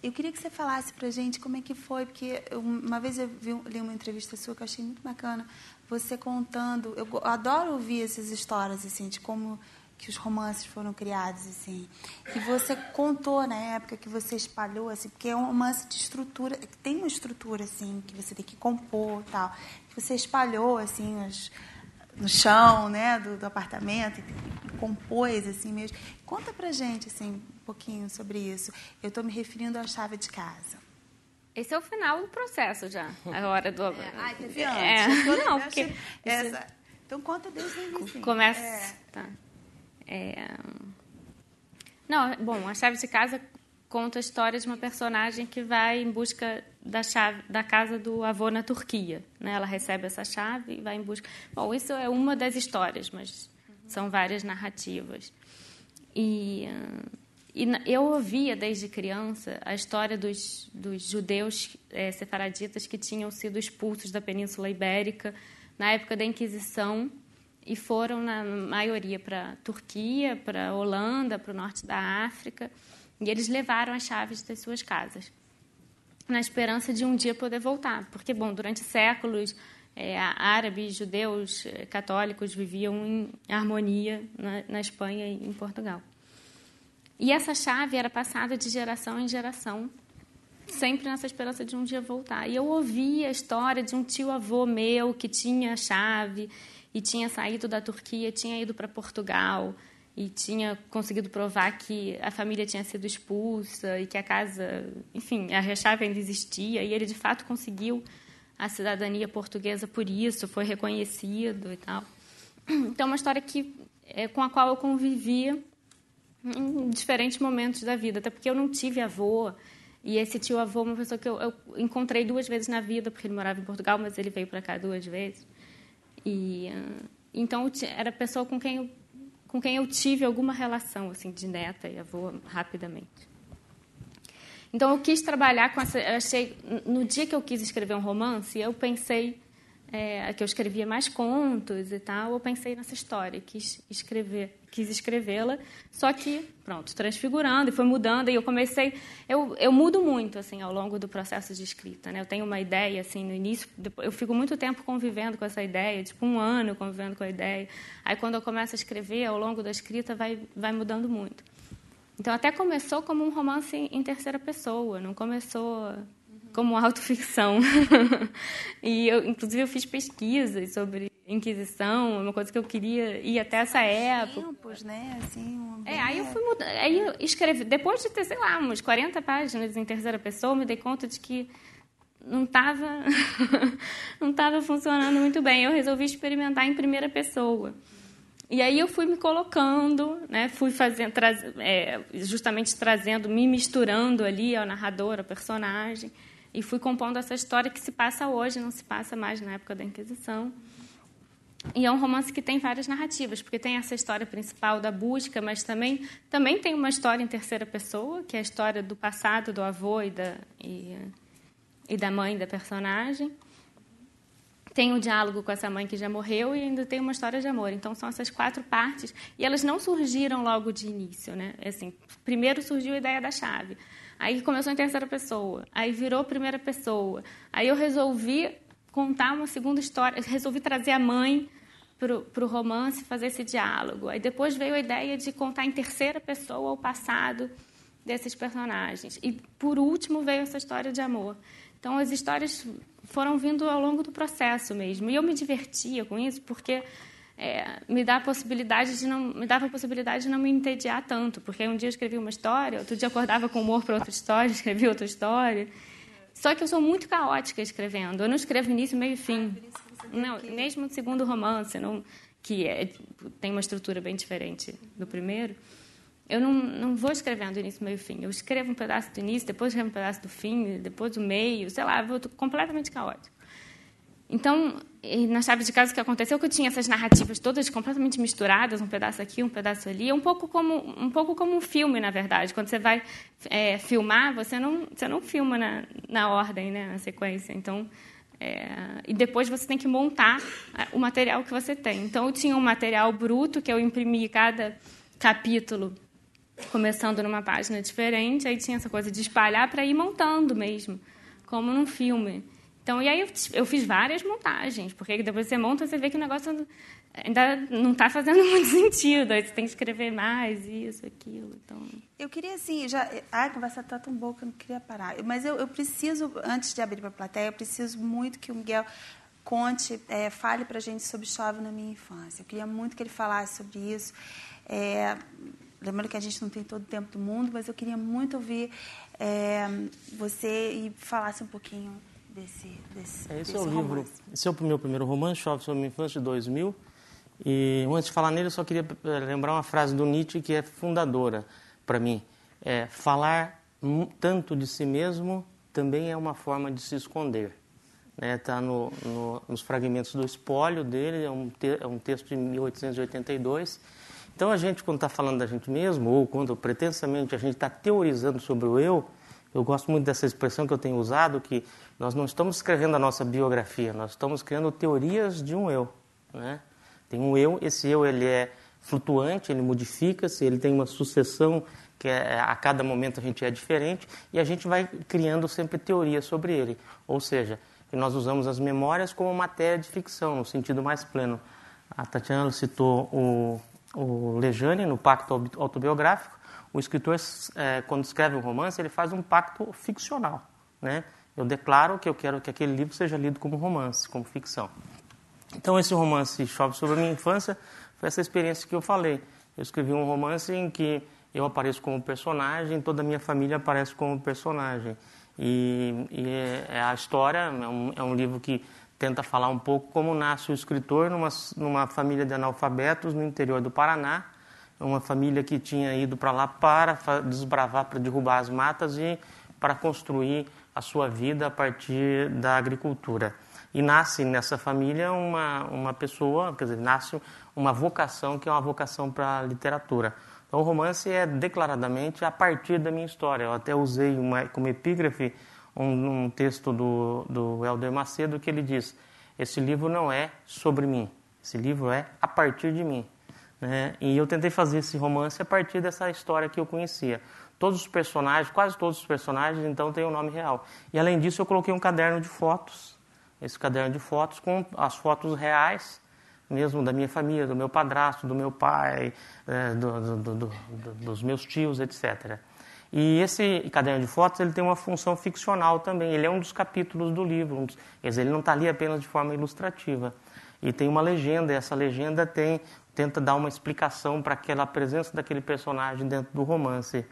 eu queria que você falasse para a gente como é que foi, porque uma vez eu li uma entrevista sua que eu achei muito bacana, você contando, eu adoro ouvir essas histórias, assim, de como que os romances foram criados, assim, e você contou na época que você espalhou, assim, porque é um romance de estrutura, tem uma estrutura, assim, que você tem que compor e tal, que você espalhou, assim, no chão, né, do apartamento, e compôs, assim mesmo. Conta pra gente, assim, um pouquinho sobre isso. Eu estou me referindo à chave de casa. Esse é o final do processo já, a hora do... Teve antes. Não, porque... Então, conta desde o início. Começa... Tá. Não, bom, a chave de casa conta a história de uma personagem que vai em busca da chave da casa do avô na Turquia, né? Ela recebe essa chave e vai em busca... Bom, isso é uma das histórias, mas são várias narrativas. E eu ouvia desde criança a história dos judeus sefaraditas que tinham sido expulsos da Península Ibérica na época da Inquisição e foram, na maioria, para a Turquia, para a Holanda, para o norte da África, e eles levaram as chaves das suas casas, na esperança de um dia poder voltar. Porque, bom, durante séculos, árabes, judeus, católicos viviam em harmonia na Espanha e em Portugal. E essa chave era passada de geração em geração, sempre nessa esperança de um dia voltar. E eu ouvia a história de um tio-avô meu que tinha a chave e tinha saído da Turquia, tinha ido para Portugal e tinha conseguido provar que a família tinha sido expulsa e que a casa, enfim, a chave ainda existia. E ele, de fato, conseguiu a cidadania portuguesa por isso, foi reconhecido e tal. Então, uma história que com a qual eu convivia em diferentes momentos da vida, até porque eu não tive avô, e esse tio-avô é uma pessoa que eu encontrei 2 vezes na vida, porque ele morava em Portugal, mas ele veio para cá 2 vezes. E então era a pessoa com quem eu tive alguma relação assim de neta e avô rapidamente. Então eu quis trabalhar com essa, no dia que eu quis escrever um romance, eu pensei que eu escrevia mais contos e tal, eu pensei nessa história, quis escrevê-la, só que, pronto, transfigurando e foi mudando, e eu mudo muito, assim, ao longo do processo de escrita, né? Eu tenho uma ideia, assim, no início, eu fico muito tempo convivendo com essa ideia, tipo 1 ano convivendo com a ideia, aí quando eu começo a escrever, ao longo da escrita, vai mudando muito. Então, até começou como um romance em terceira pessoa, não começou como autoficção. E, inclusive, eu fiz pesquisas sobre Inquisição, uma coisa que eu queria ir até essa época. Tempos, né? Assim, aí eu fui mudando. Aí eu escrevi, depois de ter, sei lá, umas 40 páginas em terceira pessoa, eu me dei conta de que não estava funcionando muito bem. Eu resolvi experimentar em primeira pessoa. E aí eu fui me colocando, né? Fui fazendo, justamente trazendo, me misturando ali ao narrador, ao personagem, e fui compondo essa história que se passa hoje, não se passa mais na época da Inquisição. E é um romance que tem várias narrativas, porque tem essa história principal da busca, mas também tem uma história em terceira pessoa, que é a história do passado do avô e da mãe da personagem. Tem o diálogo com essa mãe que já morreu e ainda tem uma história de amor. Então, são essas 4 partes. E elas não surgiram logo de início, né? Assim, primeiro surgiu a ideia da chave. Aí começou em terceira pessoa. Aí virou primeira pessoa. Aí eu resolvi contar uma segunda história. Resolvi trazer a mãe para o romance, fazer esse diálogo. Aí depois veio a ideia de contar em terceira pessoa o passado desses personagens. E, por último, veio essa história de amor. Então, as histórias foram vindo ao longo do processo mesmo. E eu me divertia com isso porque me dava a possibilidade de não me entediar tanto. Porque um dia eu escrevi uma história, outro dia eu acordava com humor para outra história, escrevi outra história. Só que eu sou muito caótica escrevendo. Eu não escrevo início, meio e fim. Não, mesmo no segundo romance, que tem uma estrutura bem diferente do primeiro, eu não vou escrevendo início, meio e fim. Eu escrevo um pedaço do início, depois escrevo um pedaço do fim, depois do meio, sei lá, eu vou completamente caótico. Então, na Chave de Casa, o que aconteceu é que eu tinha essas narrativas todas completamente misturadas, um pedaço aqui, um pedaço ali, um pouco como um filme, na verdade. Quando você vai filmar, você não filma na ordem, né, na sequência. Então, e depois você tem que montar o material que você tem. Então, eu tinha um material bruto que eu imprimi cada capítulo começando numa página diferente, aí tinha essa coisa de espalhar para ir montando mesmo, como num filme. Então, e aí eu fiz várias montagens, porque depois você monta, você vê que o negócio ainda não está fazendo muito sentido, aí você tem que escrever mais, isso, aquilo. Então... Eu queria, assim, a conversa está tão boa que eu não queria parar, mas eu preciso, antes de abrir para a plateia, eu preciso muito que o Miguel conte, fale para a gente sobre Chove na Minha Infância. Eu queria muito que ele falasse sobre isso. Lembrando que a gente não tem todo o tempo do mundo, mas eu queria muito ouvir você e falasse um pouquinho desse esse é o romance. Livro. Esse é o meu primeiro romance, Chove sobre a Minha Infância, de 2000. E antes de falar nele, eu só queria lembrar uma frase do Nietzsche que é fundadora para mim. Falar tanto de si mesmo também é uma forma de se esconder. Está nos fragmentos do Espólio dele, é um texto de 1882. Então, a gente, quando está falando da gente mesmo, ou quando pretensamente a gente está teorizando sobre o eu gosto muito dessa expressão que eu tenho usado, que nós não estamos escrevendo a nossa biografia, nós estamos criando teorias de um eu. Né? Tem um eu, esse eu ele é flutuante, ele modifica-se, ele tem uma sucessão que a cada momento a gente é diferente, e a gente vai criando sempre teorias sobre ele. Ou seja, que nós usamos as memórias como matéria de ficção, no sentido mais pleno. A Tatiana citou o Lejane, no Pacto Autobiográfico. O escritor, quando escreve um romance, ele faz um pacto ficcional. Né? Eu declaro que eu quero que aquele livro seja lido como romance, como ficção. Então, esse romance Chove sobre a Minha Infância foi essa experiência que eu falei. Eu escrevi um romance em que eu apareço como personagem, toda a minha família aparece como personagem. E a história é um livro que tenta falar um pouco como nasce o escritor numa família de analfabetos no interior do Paraná, uma família que tinha ido para lá para desbravar, para derrubar as matas e para construir a sua vida a partir da agricultura. E nasce nessa família uma pessoa, quer dizer, nasce uma vocação que é uma vocação para a literatura. Então, o romance é declaradamente a partir da minha história. Eu até usei como epígrafe um texto do Hélder Macedo que ele diz: esse livro não é sobre mim, esse livro é a partir de mim. Né? E eu tentei fazer esse romance a partir dessa história que eu conhecia. Todos os personagens, quase todos os personagens, então, têm um nome real. E, além disso, eu coloquei um caderno de fotos, esse caderno de fotos com as fotos reais, mesmo da minha família, do meu padrasto, do meu pai, dos meus tios, etc. E esse caderno de fotos ele tem uma função ficcional também. Ele é um dos capítulos do livro. Quer dizer, ele não está ali apenas de forma ilustrativa. E tem uma legenda, e essa legenda tenta dar uma explicação para aquela presença daquele personagem dentro do romance.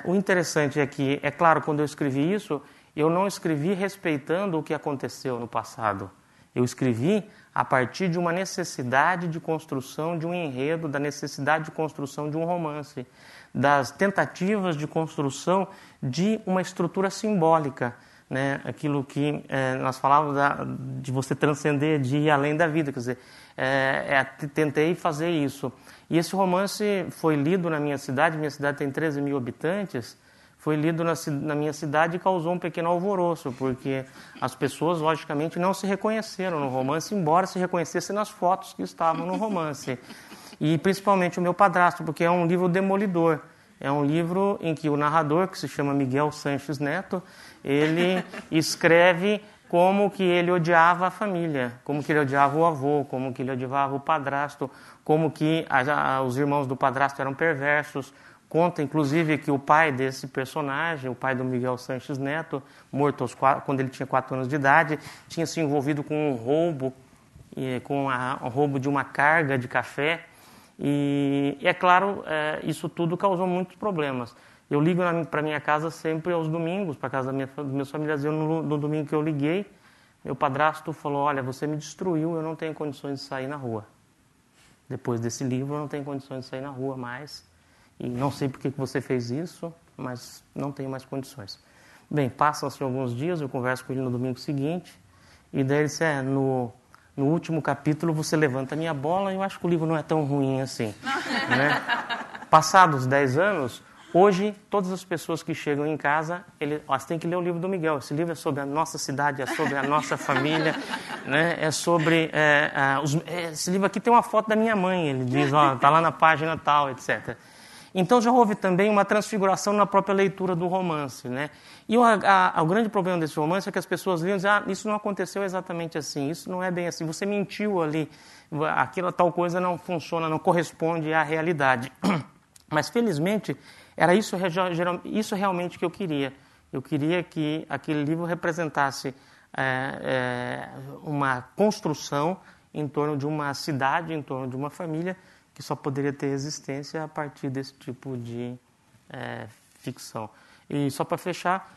O interessante é que, é claro, quando eu escrevi isso, eu não escrevi respeitando o que aconteceu no passado. Eu escrevi a partir de uma necessidade de construção de um enredo, da necessidade de construção de um romance, das tentativas de construção de uma estrutura simbólica, né? Aquilo que nós falávamos de você transcender, de ir além da vida, quer dizer, tentei fazer isso. E esse romance foi lido na minha cidade tem 13 mil habitantes, foi lido na minha cidade e causou um pequeno alvoroço, porque as pessoas, logicamente, não se reconheceram no romance, embora se reconhecessem nas fotos que estavam no romance. E principalmente o meu padrasto, porque é um livro demolidor. É um livro em que o narrador, que se chama Miguel Sanches Neto, ele escreve como que ele odiava a família, como que ele odiava o avô, como que ele odiava o padrasto, como que os irmãos do padrasto eram perversos. Conta, inclusive, que o pai desse personagem, o pai do Miguel Sanches Neto, morto quando ele tinha 4 anos de idade, tinha se envolvido com um roubo, o roubo de uma carga de café. E é claro, isso tudo causou muitos problemas. Eu ligo para minha casa sempre aos domingos, para a casa dos meus familiares. No domingo que eu liguei, meu padrasto falou: olha, você me destruiu, eu não tenho condições de sair na rua. Depois desse livro, eu não tenho condições de sair na rua mais. E não sei por que você fez isso, mas não tenho mais condições. Bem, passam-se alguns dias, eu converso com ele no domingo seguinte, e daí ele disse: no último capítulo você levanta a minha bola, e eu acho que o livro não é tão ruim assim. Né? Passados 10 anos, hoje, todas as pessoas que chegam em casa, você tem que ler o livro do Miguel. Esse livro é sobre a nossa cidade, é sobre a nossa família, né? É sobre... esse livro aqui tem uma foto da minha mãe, ele diz, está lá na página tal, etc. Então já houve também uma transfiguração na própria leitura do romance, né? E o grande problema desse romance é que as pessoas liam e dizem: isso não aconteceu exatamente assim, isso não é bem assim, você mentiu ali, aquela tal coisa não funciona, não corresponde à realidade. Mas felizmente era isso realmente que eu queria. Eu queria que aquele livro representasse uma construção em torno de uma cidade, em torno de uma família, que só poderia ter existência a partir desse tipo de ficção. E só para fechar,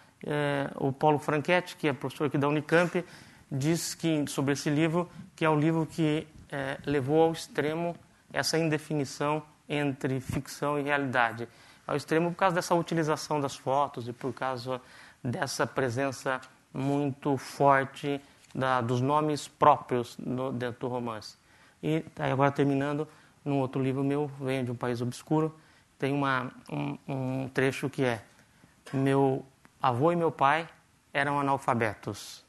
o Paulo Franchetti, que é professor aqui da Unicamp, diz sobre esse livro que é um livro que levou ao extremo essa indefinição entre ficção e realidade. Ao extremo por causa dessa utilização das fotos e por causa dessa presença muito forte dos nomes próprios dentro do romance. E agora, terminando, num outro livro meu, Venho de um País Obscuro, tem um trecho que é: meu avô e meu pai eram analfabetos.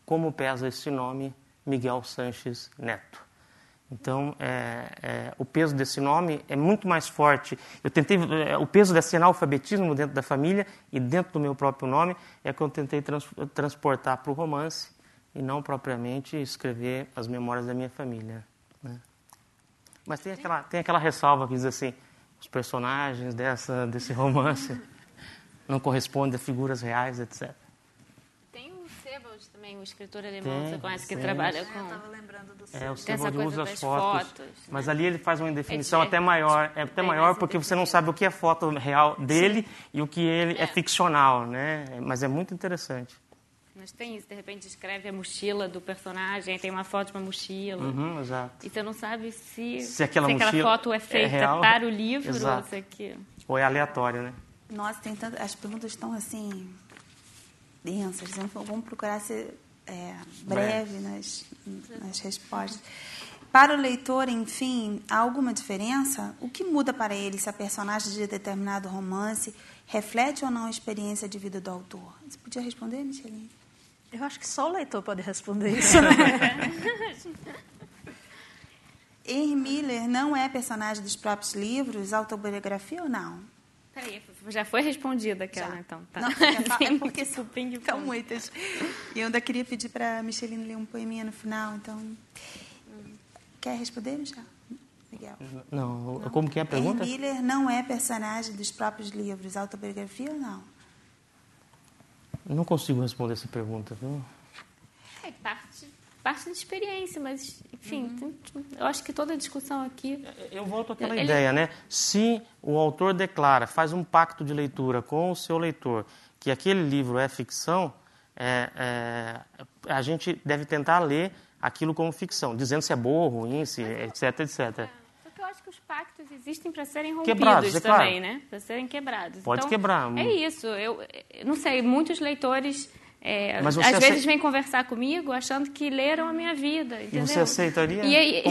Como pesa esse nome, Miguel Sanches Neto? Então, o peso desse nome é muito mais forte. Eu tentei, o peso desse analfabetismo dentro da família e dentro do meu próprio nome é que eu tentei transportar para o romance e não propriamente escrever as memórias da minha família, né? Mas tem aquela ressalva que diz assim: os personagens desse romance não correspondem a figuras reais, etc. Tem o Sebald também, o escritor alemão, você conhece, que trabalha com... Eu estava lembrando do Sebald. Tem O essa Sebald coisa usa as das fotos, né? mas ali ele faz uma indefinição até maior. É até maior porque você não sabe o que é foto real dele e o que ele é ficcional, né? Mas é muito interessante. Mas tem isso, de repente escreve a mochila do personagem, tem uma foto de uma mochila. Exato. E você não sabe se aquela foto é feita real, para o livro exato. ou se aqui... Ou é aleatório, né? Nossa, tem tanto, as perguntas estão assim densas. Vamos procurar ser breve nas respostas. Para o leitor, enfim, há alguma diferença? O que muda para ele se a personagem de determinado romance reflete ou não a experiência de vida do autor? Você podia responder, Micheline? Eu acho que só o leitor pode responder isso, né? Henry Miller não é personagem dos próprios livros, autobiografia ou não? Peraí, já foi respondida aquela, Já. então. Tá. Não, é porque são muitas. E eu ainda queria pedir para a Micheline ler um poeminha no final, então... Quer responder, Michel? Miguel? Não, como que é a pergunta? Henry Miller não é personagem dos próprios livros, autobiografia ou não? Não consigo responder essa pergunta, viu? É parte da experiência, mas, enfim, eu acho que toda a discussão aqui... Eu volto àquela ideia, né? Se o autor declara, faz um pacto de leitura com o seu leitor, que aquele livro é ficção, a gente deve tentar ler aquilo como ficção, dizendo se é boa ou ruim, se, etc, etc. Porque eu acho que os pactos existem para serem rompidos quebrados, também, claro. né? Para serem quebrados. Pode então, quebrar. É isso. Eu não sei, muitos leitores Mas às vezes vêm conversar comigo achando que leram a minha vida, entendeu? E você aceitaria? E aí,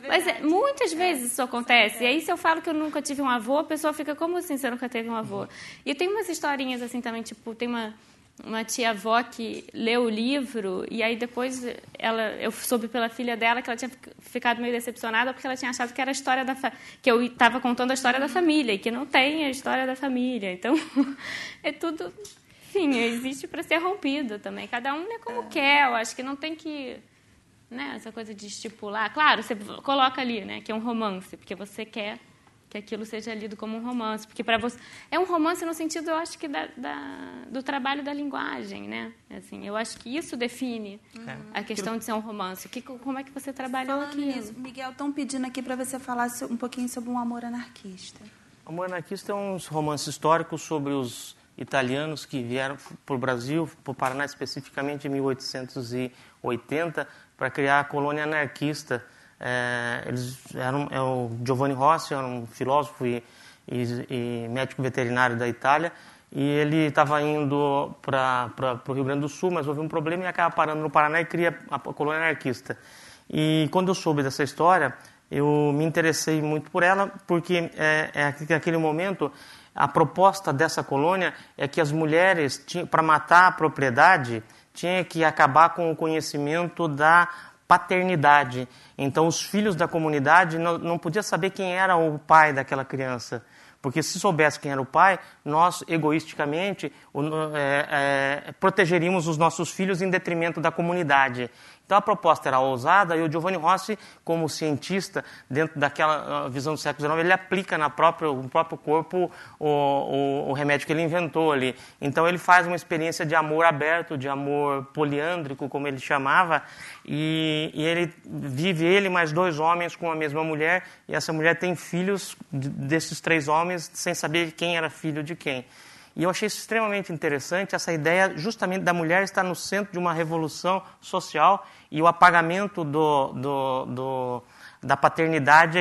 mas muitas vezes isso acontece. E aí, se eu falo que eu nunca tive um avô, a pessoa fica, como assim você nunca teve um avô? E tem umas historinhas assim também, tipo, tem uma tia-avó que leu o livro e aí depois eu soube pela filha dela que ela tinha ficado meio decepcionada porque ela tinha achado que era a história que eu estava contando a história da família e que não tem a história da família. Então, é tudo... Enfim, existe para ser rompido também. Cada um lê como quer. Eu acho que não tem que... Né, essa coisa de estipular. Claro, você coloca ali, né, que é um romance, porque você quer que aquilo seja lido como um romance. Porque para você... É um romance no sentido, eu acho que do trabalho da linguagem, né? Assim, eu acho que isso define a questão de ser um romance. Como é que você trabalhou aquilo? Miguel, estão pedindo aqui para você falar um pouquinho sobre um amor anarquista. Amor Anarquista é um romance histórico sobre os italianos que vieram para o Brasil, para o Paraná especificamente em 1880, para criar a colônia anarquista. O Giovanni Rossi era um filósofo e médico veterinário da Itália, e ele estava indo para o Rio Grande do Sul, mas houve um problema e acaba parando no Paraná e cria a colônia anarquista. E quando eu soube dessa história, eu me interessei muito por ela, porque naquele momento a proposta dessa colônia é que as mulheres, para matar a propriedade, tinha que acabar com o conhecimento da paternidade. Então, os filhos da comunidade não podiam saber quem era o pai daquela criança. Porque se soubesse quem era o pai, nós, egoisticamente, protegeríamos os nossos filhos em detrimento da comunidade. Então, a proposta era ousada e o Giovanni Rossi, como cientista, dentro daquela visão do século XIX, ele aplica no próprio corpo o remédio que ele inventou ali. Então, ele faz uma experiência de amor aberto, de amor poliândrico, como ele chamava, e ele vive ele mais 2 homens com a mesma mulher, e essa mulher tem filhos desses 3 homens sem saber quem era filho de quem. E eu achei isso extremamente interessante, essa ideia justamente da mulher estar no centro de uma revolução social e o apagamento da paternidade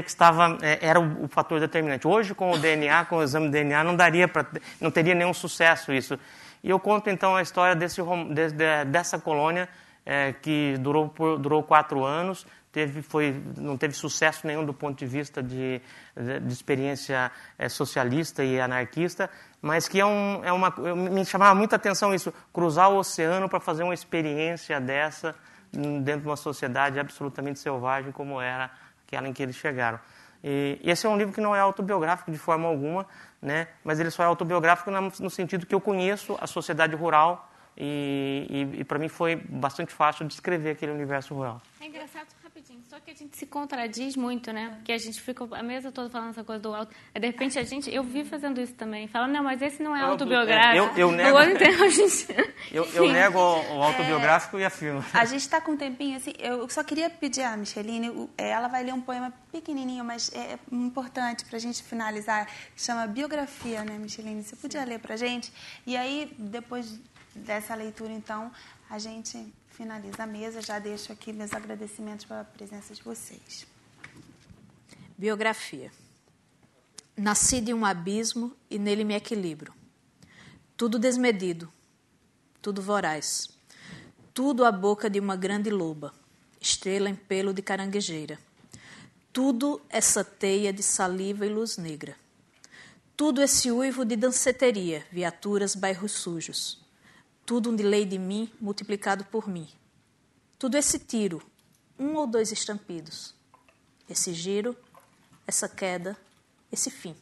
era o fator determinante. Hoje, com o DNA, com o exame de DNA, não teria nenhum sucesso isso. E eu conto, então, a história dessa colônia que durou 4 anos, não teve sucesso nenhum do ponto de vista de experiência socialista e anarquista, mas que me chamava muita atenção isso, cruzar o oceano para fazer uma experiência dessa dentro de uma sociedade absolutamente selvagem como era aquela em que eles chegaram. E esse é um livro que não é autobiográfico de forma alguma, né? Mas ele só é autobiográfico no sentido que eu conheço a sociedade rural e para mim foi bastante fácil descrever aquele universo rural. É engraçado, rapidinho, só que a gente se contradiz muito, né? Porque a gente fica a mesa toda falando essa coisa do auto. De repente eu vi fazendo isso também. Fala, não, mas esse não é autobiográfico. Eu nego. Eu Enfim. nego o autobiográfico e afirmo. A gente está com um tempinho assim. Eu só queria pedir a Micheline, ela vai ler um poema pequenininho, mas é importante para a gente finalizar. Chama Biografia, né, Micheline? Você podia ler para a gente? E aí, depois dessa leitura, então, a gente finaliza a mesa. Já deixo aqui meus agradecimentos pela presença de vocês. Biografia. Nasci de um abismo e nele me equilibro. Tudo desmedido, tudo voraz. Tudo a boca de uma grande loba, estrela em pelo de caranguejeira. Tudo essa teia de saliva e luz negra. Tudo esse uivo de danceteria, viaturas, bairros sujos. Tudo um delay de mim multiplicado por mim. Tudo esse tiro, 1 ou 2 estampidos. Esse giro, essa queda, esse fim.